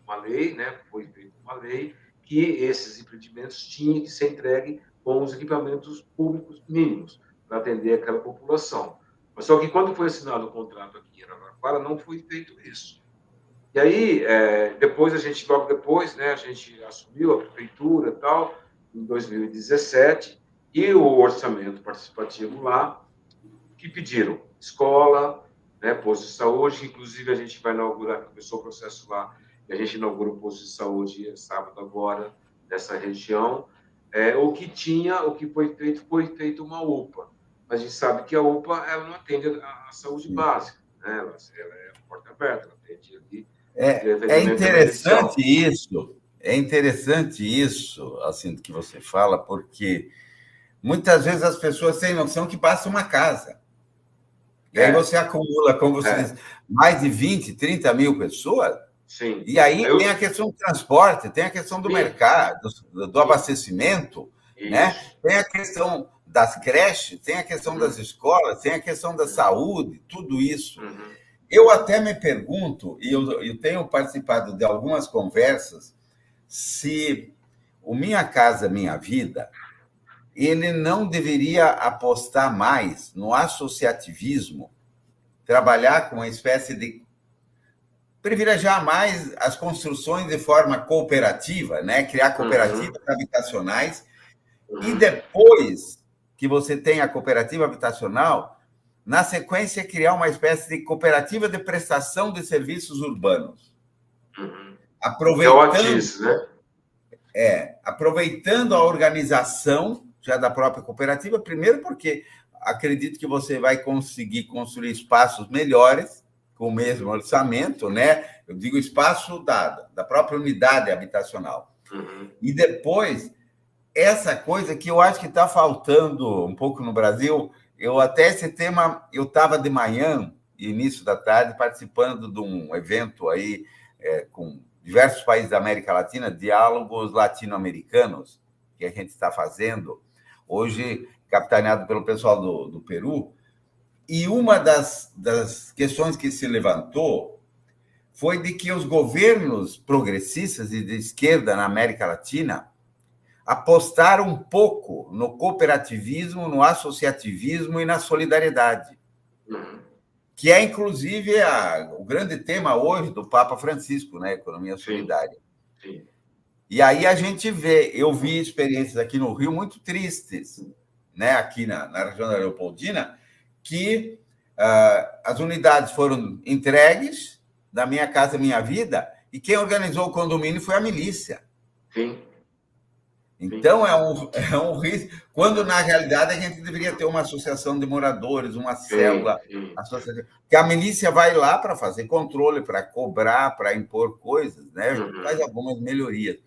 uma lei, né? Foi feita uma lei que esses empreendimentos tinham que ser entregues com os equipamentos públicos mínimos para atender aquela população. Mas só que quando foi assinado o contrato aqui em Araraquara, não foi feito isso. E aí, logo depois, né, a gente assumiu a prefeitura e tal, em 2017, e o orçamento participativo lá, que pediram escola, né, posto de saúde, inclusive a gente vai inaugurar, começou o processo lá, e a gente inaugurou o posto de saúde sábado agora, nessa região. O que foi feito uma UPA. Mas a gente sabe que a UPA ela não atende a saúde básica, né? Ela é porta aberta, ela atende ali. É interessante isso, assim, que você fala, porque muitas vezes as pessoas têm noção que basta uma casa. E aí você acumula, como você diz, mais de 20, 30 mil pessoas. Sim. E aí tem a questão do transporte, tem a questão do mercado, do abastecimento, né? Tem a questão das creches, tem a questão das escolas, tem a questão da saúde, tudo isso. Eu até me pergunto, e eu tenho participado de algumas conversas, se o Minha Casa Minha Vida, ele não deveria apostar mais no associativismo, trabalhar com uma espécie de... privilegiar mais as construções de forma cooperativa, né? Criar cooperativas habitacionais, e depois que você tem a cooperativa habitacional, na sequência, criar uma espécie de cooperativa de prestação de serviços urbanos. aproveitando, é o ATIS, né? Aproveitando a organização já da própria cooperativa, primeiro porque acredito que você vai conseguir construir espaços melhores com o mesmo orçamento, né? Eu digo espaço da própria unidade habitacional. E depois, essa coisa que eu acho que está faltando um pouco no Brasil, esse tema, eu estava de manhã, início da tarde, participando de um evento aí com diversos países da América Latina, diálogos latino-americanos, que a gente está fazendo, hoje capitaneado pelo pessoal do Peru, e uma das questões que se levantou foi de que os governos progressistas e de esquerda na América Latina apostaram um pouco no cooperativismo, no associativismo e na solidariedade, que é, inclusive, o grande tema hoje do Papa Francisco, né? Economia solidária. Sim. E aí a gente eu vi experiências aqui no Rio muito tristes, né? Aqui na região da Leopoldina, que as unidades foram entregues da Minha Casa Minha Vida, e quem organizou o condomínio foi a milícia. Sim. Então, é um risco, quando, na realidade, a gente deveria ter uma associação de moradores, uma célula associativa, que a milícia vai lá para fazer controle, para cobrar, para impor coisas, né? Faz algumas melhorias.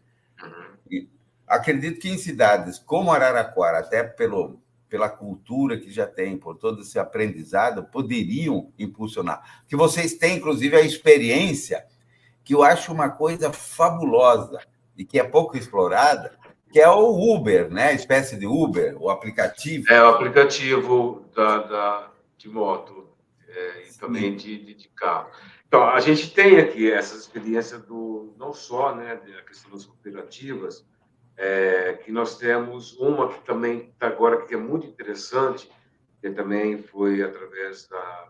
E acredito que em cidades como Araraquara, até pela cultura que já tem, por todo esse aprendizado, poderiam impulsionar. Que vocês têm, inclusive, a experiência, que eu acho uma coisa fabulosa e que é pouco explorada, que é o Uber, né? A espécie de Uber, o aplicativo. É o aplicativo de moto e também de carro. Então, a gente tem aqui essa experiência não só, né, da questão das cooperativas, que nós temos uma que também está agora, que é muito interessante, que também foi através da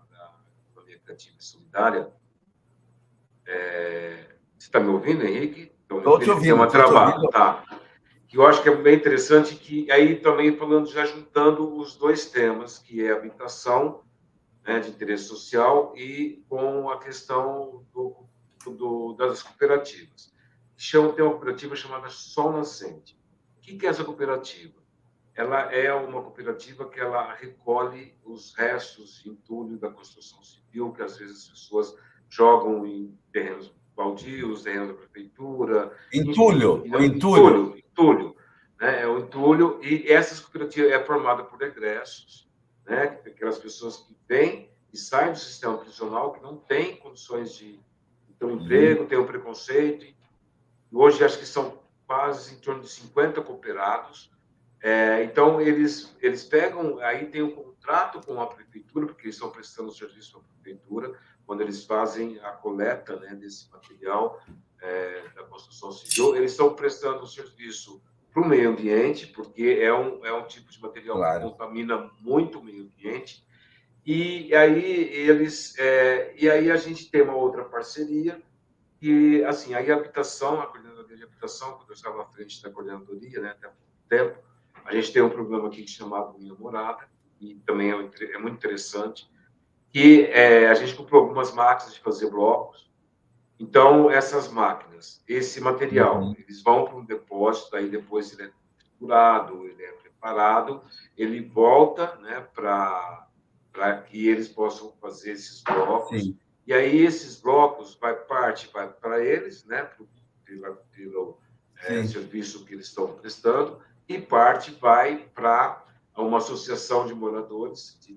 Economia Criativa e Solidária. Você está me ouvindo, Henrique? Estou te ouvindo. Tem uma travada, tá. Que eu acho que é bem interessante, que aí também falando, já juntando os dois temas, que é habitação, né, de interesse social, e com a questão das cooperativas. Tem uma cooperativa chamada Sol Nascente. O que é essa cooperativa? Ela é uma cooperativa que ela recolhe os restos de entulho da construção civil, que às vezes as pessoas jogam em terrenos baldios, terrenos da prefeitura. Entulho. Entulho, né? É o entulho, e essas cooperativas é formada por egressos, né? Aquelas pessoas que vêm e saem do sistema prisional, que não têm condições de ter um emprego, têm um preconceito. E hoje acho que são quase em torno de 50 cooperados. Então eles pegam, aí tem um contrato com a prefeitura, porque eles estão prestando serviço à prefeitura, quando eles fazem a coleta, né, desse material da construção civil, eles estão prestando serviço para o meio ambiente, porque é um tipo de material que contamina muito o meio ambiente. E aí a gente tem uma outra parceria, que, assim, aí a coordenadoria de habitação, quando eu estava à frente da coordenadoria, né, até há pouco tempo, a gente tem um programa aqui chamado Minha Morada, e também é muito interessante, que a gente comprou algumas máquinas de fazer blocos. Então, essas máquinas, esse material, eles vão para um depósito, aí depois ele é triturado, ele é preparado, ele volta, né, para que eles possam fazer esses blocos. Sim. E aí esses blocos vai para eles, né, pelo serviço que eles estão prestando, e parte vai para uma associação de moradores, de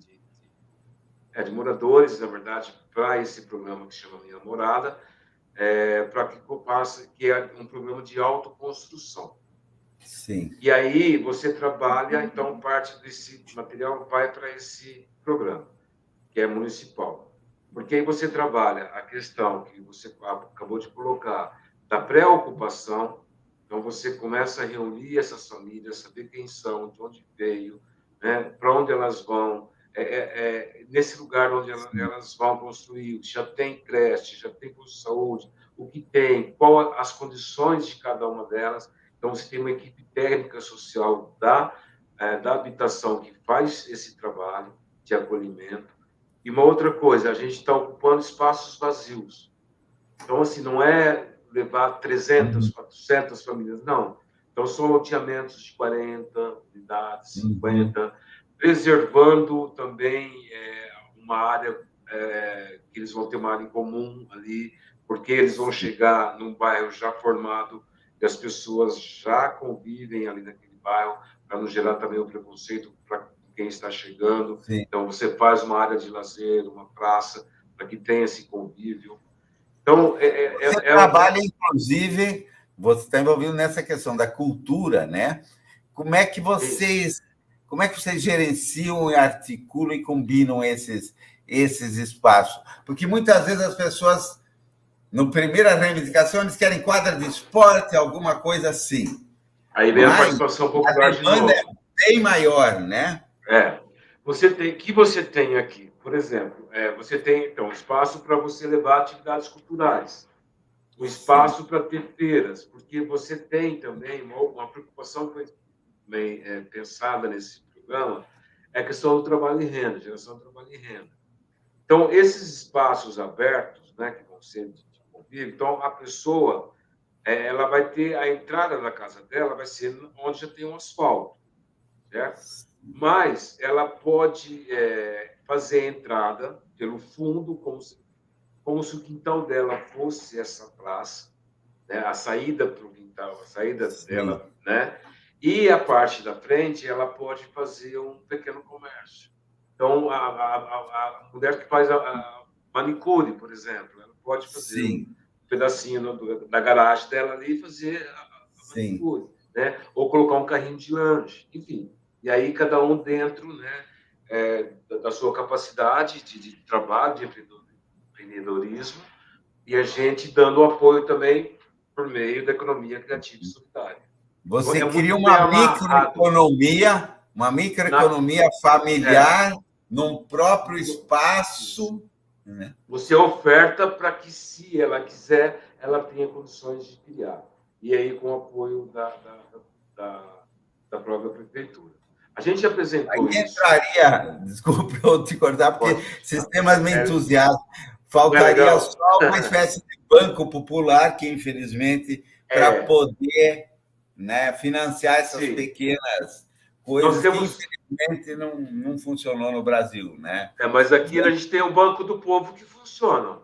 moradores, na verdade, para esse programa que se chama Minha Morada, para que é um programa de autoconstrução. Sim. E aí você trabalha, então, parte desse material vai para esse programa, que é municipal. Porque aí você trabalha a questão que você acabou de colocar, da pré-ocupação. Então, você começa a reunir essas famílias, saber quem são, de onde veio, né, para onde elas vão, nesse lugar onde elas vão construir, já tem creche, já tem posto de saúde, o que tem, qual as condições de cada uma delas. Então, você tem uma equipe técnica social da habitação que faz esse trabalho de acolhimento. E uma outra coisa, a gente está ocupando espaços vazios. Então, assim, não é levar 300, 400 famílias, não. Então, são loteamentos de 40 unidades, 50, preservando também uma área, que eles vão ter uma área em comum ali, porque eles vão chegar num bairro já formado, e as pessoas já convivem ali naquele bairro, para não gerar também o preconceito para quem está chegando. Sim. Então, você faz uma área de lazer, uma praça, para que tenha esse convívio. Então, você trabalha, inclusive, você está envolvido nessa questão da cultura, né? Como é que vocês gerenciam, articulam e combinam esses espaços? Porque muitas vezes as pessoas, no primeira reivindicação, eles querem quadra de esporte, alguma coisa assim. Aí vem a participação popular de novo. A demanda é bem maior, né? O que você tem aqui? Por exemplo, você tem, então, espaço para você levar atividades culturais, um espaço para ter feiras, porque você tem também uma preocupação bem pensada nesse programa, é a questão do trabalho e renda, geração de trabalho e renda. Então, esses espaços abertos, né, que vão ser de convívio, então, a pessoa, ela vai ter a entrada da casa dela, vai ser onde já tem um asfalto, certo? Mas ela pode fazer a entrada pelo fundo, como se o quintal dela fosse essa praça, né? A saída para o quintal, a saída dela, né? E a parte da frente, ela pode fazer um pequeno comércio. Então, a mulher que faz a manicure, por exemplo, ela pode fazer um pedacinho da garagem dela ali e fazer a manicure, né? Ou colocar um carrinho de lanche, enfim. E aí, cada um dentro, né, da sua capacidade de trabalho, de empreendedorismo, e a gente dando apoio também por meio da economia criativa e solidária. Você cria uma microeconomia familiar num próprio espaço. Né? Você oferta para que, se ela quiser, ela tenha condições de criar. E aí, com o apoio da própria prefeitura. A gente apresentou isso. Desculpe eu te cortar, porque sistemas me entusiasmam. Faltaria só uma espécie de banco popular que, infelizmente, para poder, né, financiar essas pequenas coisas que, infelizmente, não funcionou no Brasil. Né? Mas aqui a gente tem o Banco do Povo que funciona.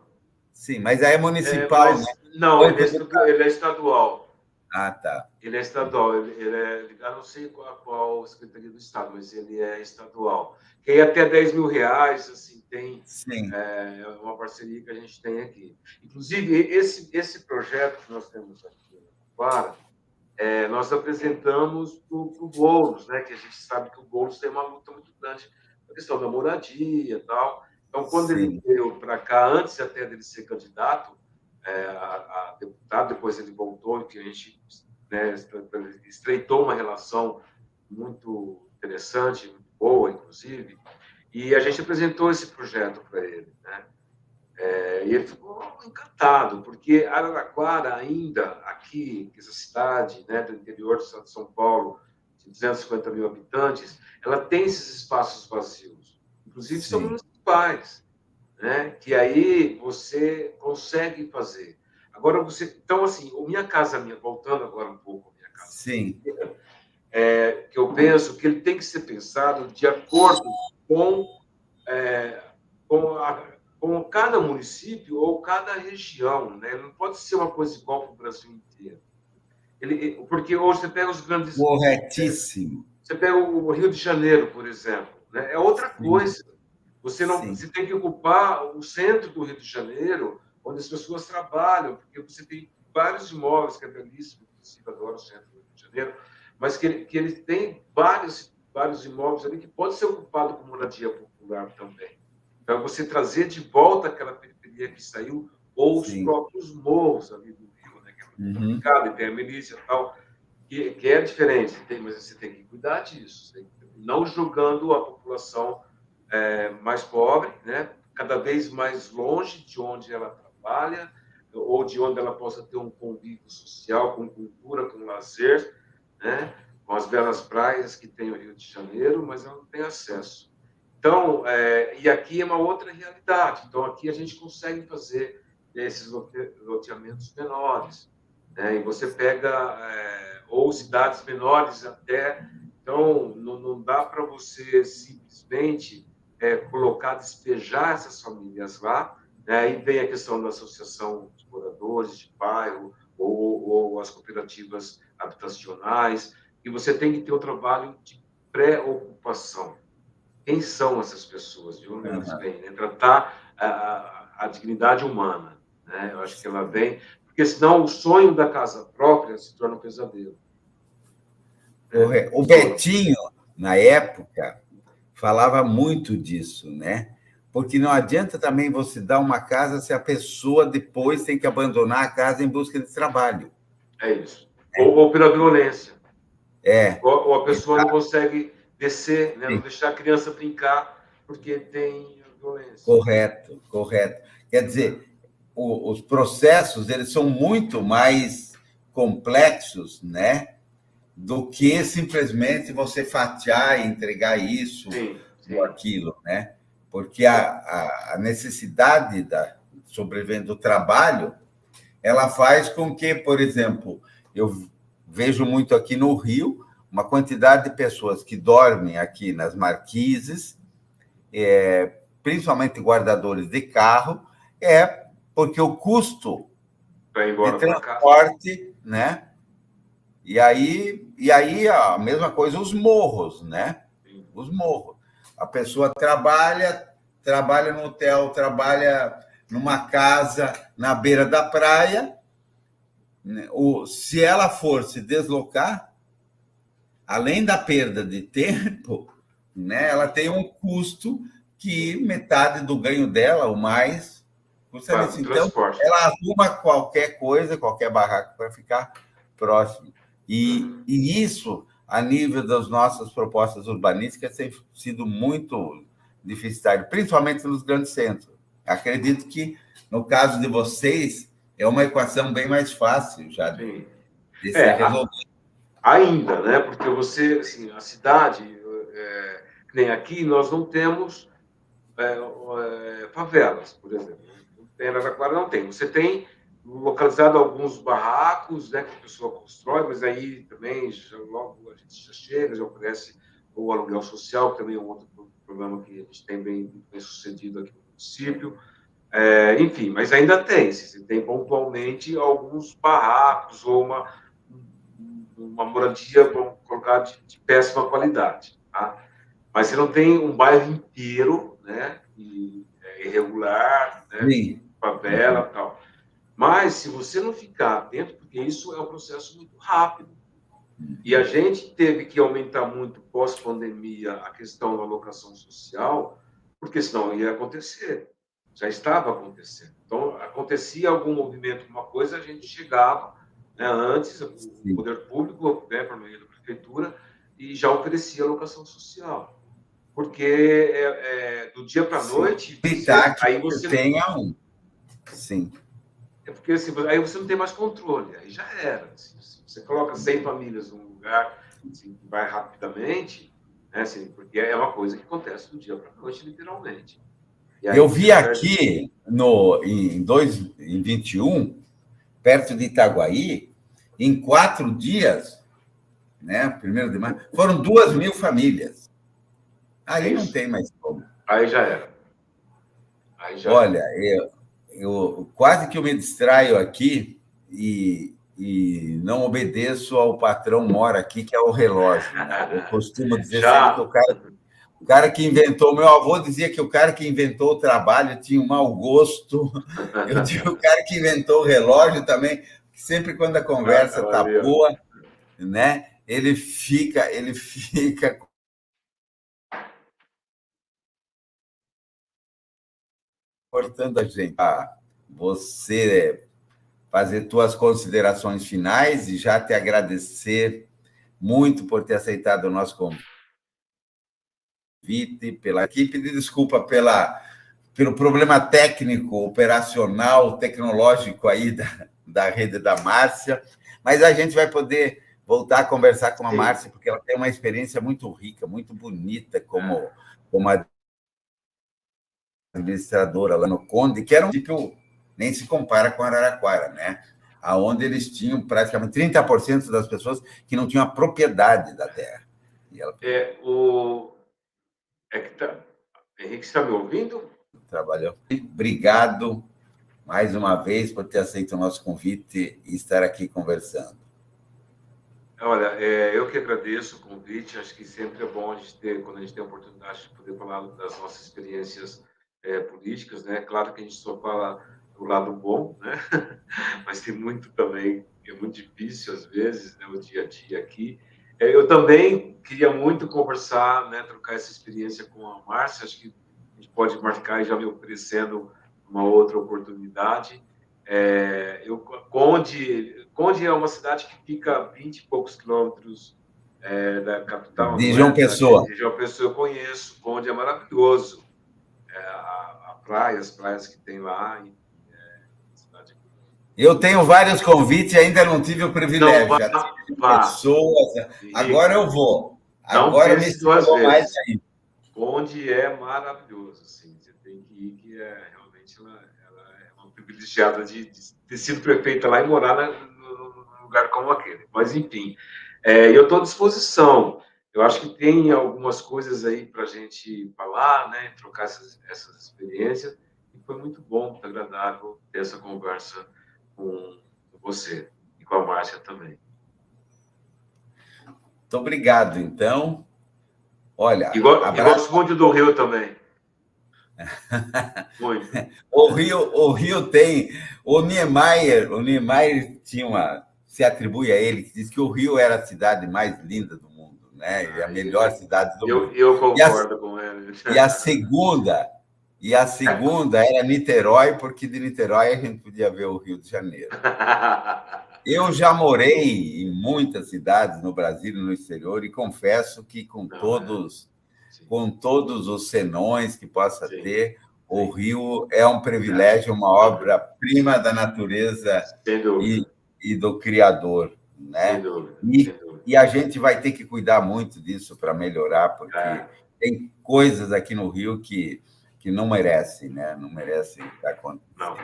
Sim, mas aí é municipal, né? Não, ele é estadual. Ah, tá. Ele é estadual, eu não sei qual Secretaria do Estado, mas ele é estadual. Que aí até R$10.000, assim, tem uma parceria que a gente tem aqui. Inclusive, esse projeto que nós temos aqui agora, nós apresentamos para o Boulos, né? Que a gente sabe que o Boulos tem uma luta muito grande na questão da moradia e tal. Então, quando ele veio para cá, antes até dele ser candidato, a deputado, depois ele voltou, que a gente, né, estreitou uma relação muito interessante, muito boa, inclusive, e a gente apresentou esse projeto para ele, né? E ele ficou encantado, porque Araraquara ainda, aqui, essa cidade, né, do interior do estado de São Paulo, de 250 mil habitantes, ela tem esses espaços vazios, inclusive são municipais, né? Que aí você consegue fazer. Agora, então, assim, voltando agora um pouco à minha casa, que eu penso que ele tem que ser pensado de acordo com cada município ou cada região, né? Não pode ser uma coisa igual para o Brasil inteiro. Porque hoje você pega os grandes... Corretíssimo. Você pega o Rio de Janeiro, por exemplo, né? É outra coisa. Você tem que ocupar o centro do Rio de Janeiro, onde as pessoas trabalham, porque você tem vários imóveis, que é belíssimo, inclusive adoro o centro do Rio de Janeiro, mas que ele tem vários imóveis ali que podem ser ocupados com moradia popular também. Então, você trazer de volta aquela periferia que saiu, ou os próprios morros ali do Rio, né, que é muito complicado, e tem a milícia e tal, que é diferente, mas você tem que cuidar disso, não jogando a população mais pobre, né? Cada vez mais longe de onde ela trabalha, ou de onde ela possa ter um convívio social, com cultura, com lazer, né? Com as belas praias que tem o Rio de Janeiro, mas ela não tem acesso. Então, e aqui é uma outra realidade. Então, aqui a gente consegue fazer esses loteamentos menores, né? E você pega ou cidades menores até, então não dá para você simplesmente colocar, despejar essas famílias lá, né? Aí vem a questão da associação de moradores de bairro ou as cooperativas habitacionais, e você tem que ter um trabalho de pré-ocupação. Quem são essas pessoas? De onde elas vêm? Né? Tratar a dignidade humana. Né? Eu acho que ela vem... Porque senão o sonho da casa própria se torna um pesadelo. O Betinho, na época, falava muito disso, né? Porque não adianta também você dar uma casa se a pessoa depois tem que abandonar a casa em busca de trabalho. É isso. Ou pela violência. É. Ou a pessoa não consegue descer, né? Não deixar a criança brincar porque tem violência. Correto, correto. Quer dizer, os processos eles são muito mais complexos, né? Do que simplesmente você fatiar e entregar isso ou aquilo, né? Porque a necessidade da sobrevivência do trabalho, ela faz com que, por exemplo, eu vejo muito aqui no Rio, uma quantidade de pessoas que dormem aqui nas marquises, principalmente guardadores de carro, porque o custo de transporte, né? E aí a mesma coisa, os morros, né? Os morros. A pessoa trabalha no hotel, trabalha numa casa na beira da praia. Se ela for se deslocar, além da perda de tempo, né, ela tem um custo que metade do ganho dela, ou mais, custa isso. Então, ela arruma qualquer coisa, qualquer barraco para ficar próximo. E isso, a nível das nossas propostas urbanísticas, tem sido muito deficitário, principalmente nos grandes centros. Acredito que, no caso de vocês, é uma equação bem mais fácil já de ser resolvida. Ainda, né? Porque você, assim, a cidade, nem aqui, nós não temos favelas, por exemplo. Em Araraquara não tem. Você tem localizado alguns barracos, né, que a pessoa constrói, mas aí também logo a gente já chega, já oferece o aluguel social, que também é um outro programa que a gente tem bem sucedido aqui no município. Enfim, mas ainda tem. Você tem pontualmente alguns barracos ou uma moradia, vamos colocar, de péssima qualidade. Tá? Mas você não tem um bairro inteiro, né, irregular, né, favela e tal. Mas, se você não ficar atento, porque isso é um processo muito rápido, e a gente teve que aumentar muito pós-pandemia a questão da locação social, porque senão ia acontecer. Já estava acontecendo. Então, acontecia algum movimento, uma coisa, a gente chegava, né, antes, o poder público, né, por meio da prefeitura, e já oferecia locação social. Porque do dia para a noite... Aí você tenha um. Sim. É porque assim, aí você não tem mais controle, aí já era. Se você coloca 100 famílias num lugar assim, que vai rapidamente, né, assim, porque é uma coisa que acontece do dia para a noite, literalmente. Eu vi aqui em 2021, perto de Itaguaí, em 4 dias, né, 1º de maio, foram 2.000 famílias. Aí não tem mais como. Aí já era. Olha, eu quase que eu me distraio aqui e não obedeço ao patrão mora aqui, que é o relógio. Né? Eu costumo dizer sempre que o cara que inventou... Meu avô dizia que o cara que inventou o trabalho tinha um mau gosto. Eu digo, o cara que inventou o relógio também, sempre quando a conversa está boa, né? Ele fica cortando a gente. Você fazer suas considerações finais e já te agradecer muito por ter aceitado o nosso convite, pela equipe, de desculpa pelo problema técnico, operacional, tecnológico aí da rede da Márcia, mas a gente vai poder voltar a conversar com a Márcia, porque ela tem uma experiência muito rica, muito bonita como administradora lá no Conde, que era um município nem se compara com Araraquara, né? Onde eles tinham praticamente 30% das pessoas que não tinham a propriedade da terra. E ela... Henrique, está me ouvindo? Trabalhou. Obrigado mais uma vez por ter aceito o nosso convite e estar aqui conversando. Olha, eu que agradeço o convite. Acho que sempre é bom a gente ter, quando a gente tem a oportunidade de poder falar das nossas experiências políticas, né? Claro que a gente só fala do lado bom, né? Mas tem muito também, é muito difícil às vezes, né? O dia a dia aqui. Eu também queria muito conversar, né? Trocar essa experiência com a Márcia. Acho que a gente pode marcar, já me oferecendo uma outra oportunidade. Conde é uma cidade que fica a 20 e poucos quilômetros da capital. De João Pessoa. De João Pessoa eu conheço. Conde é maravilhoso. As praias que tem lá. Eu tenho vários convites e ainda não tive o privilégio. Já tive pessoas. Agora eu vou. Agora eu me sinto mais ainda. Conde é maravilhoso. Assim, você tem que ir, que realmente ela é uma privilegiada de ter sido prefeita lá e morar num lugar como aquele. Mas, enfim, eu estou à disposição. Eu acho que tem algumas coisas aí para a gente falar, né, trocar essas experiências. E foi muito bom, muito agradável ter essa conversa com você e com a Márcia também. Muito obrigado, então. Olha, eu gosto muito do Rio também. Muito. O Rio tem... O Niemeyer se atribui a ele, que diz que o Rio era a cidade mais linda do mundo, né? E a melhor cidade do mundo. Eu concordo com ele. E a segunda era Niterói, porque de Niterói a gente podia ver o Rio de Janeiro. Eu já morei em muitas cidades no Brasil e no exterior e confesso que com todos os senões que possa ter, o Rio é um privilégio, uma obra-prima da natureza e do Criador, né? Sem dúvida. E a gente vai ter que cuidar muito disso para melhorar, porque tem coisas aqui no Rio que não merecem, né? Não merecem estar acontecendo. Não,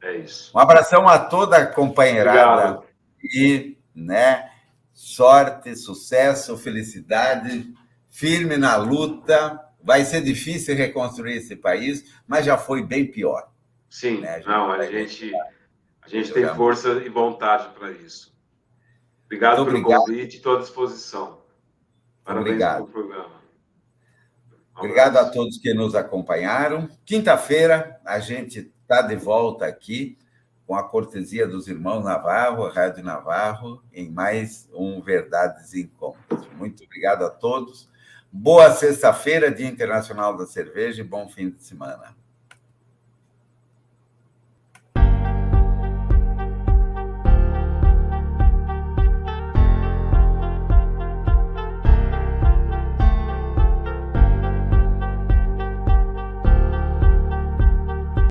é isso. Um abração a toda a companheirada. Obrigado. E, né, sorte, sucesso, felicidade, firme na luta. Vai ser difícil reconstruir esse país, mas já foi bem pior. Sim, né? A gente tem força e vontade para isso. Obrigado pelo convite, estou à disposição. Parabéns pelo programa. Obrigado a todos que nos acompanharam. Quinta-feira, a gente está de volta aqui com a cortesia dos irmãos Navarro, Rádio Navarro, em mais um Verdades e Encontros. Muito obrigado a todos. Boa sexta-feira, Dia Internacional da Cerveja, e bom fim de semana.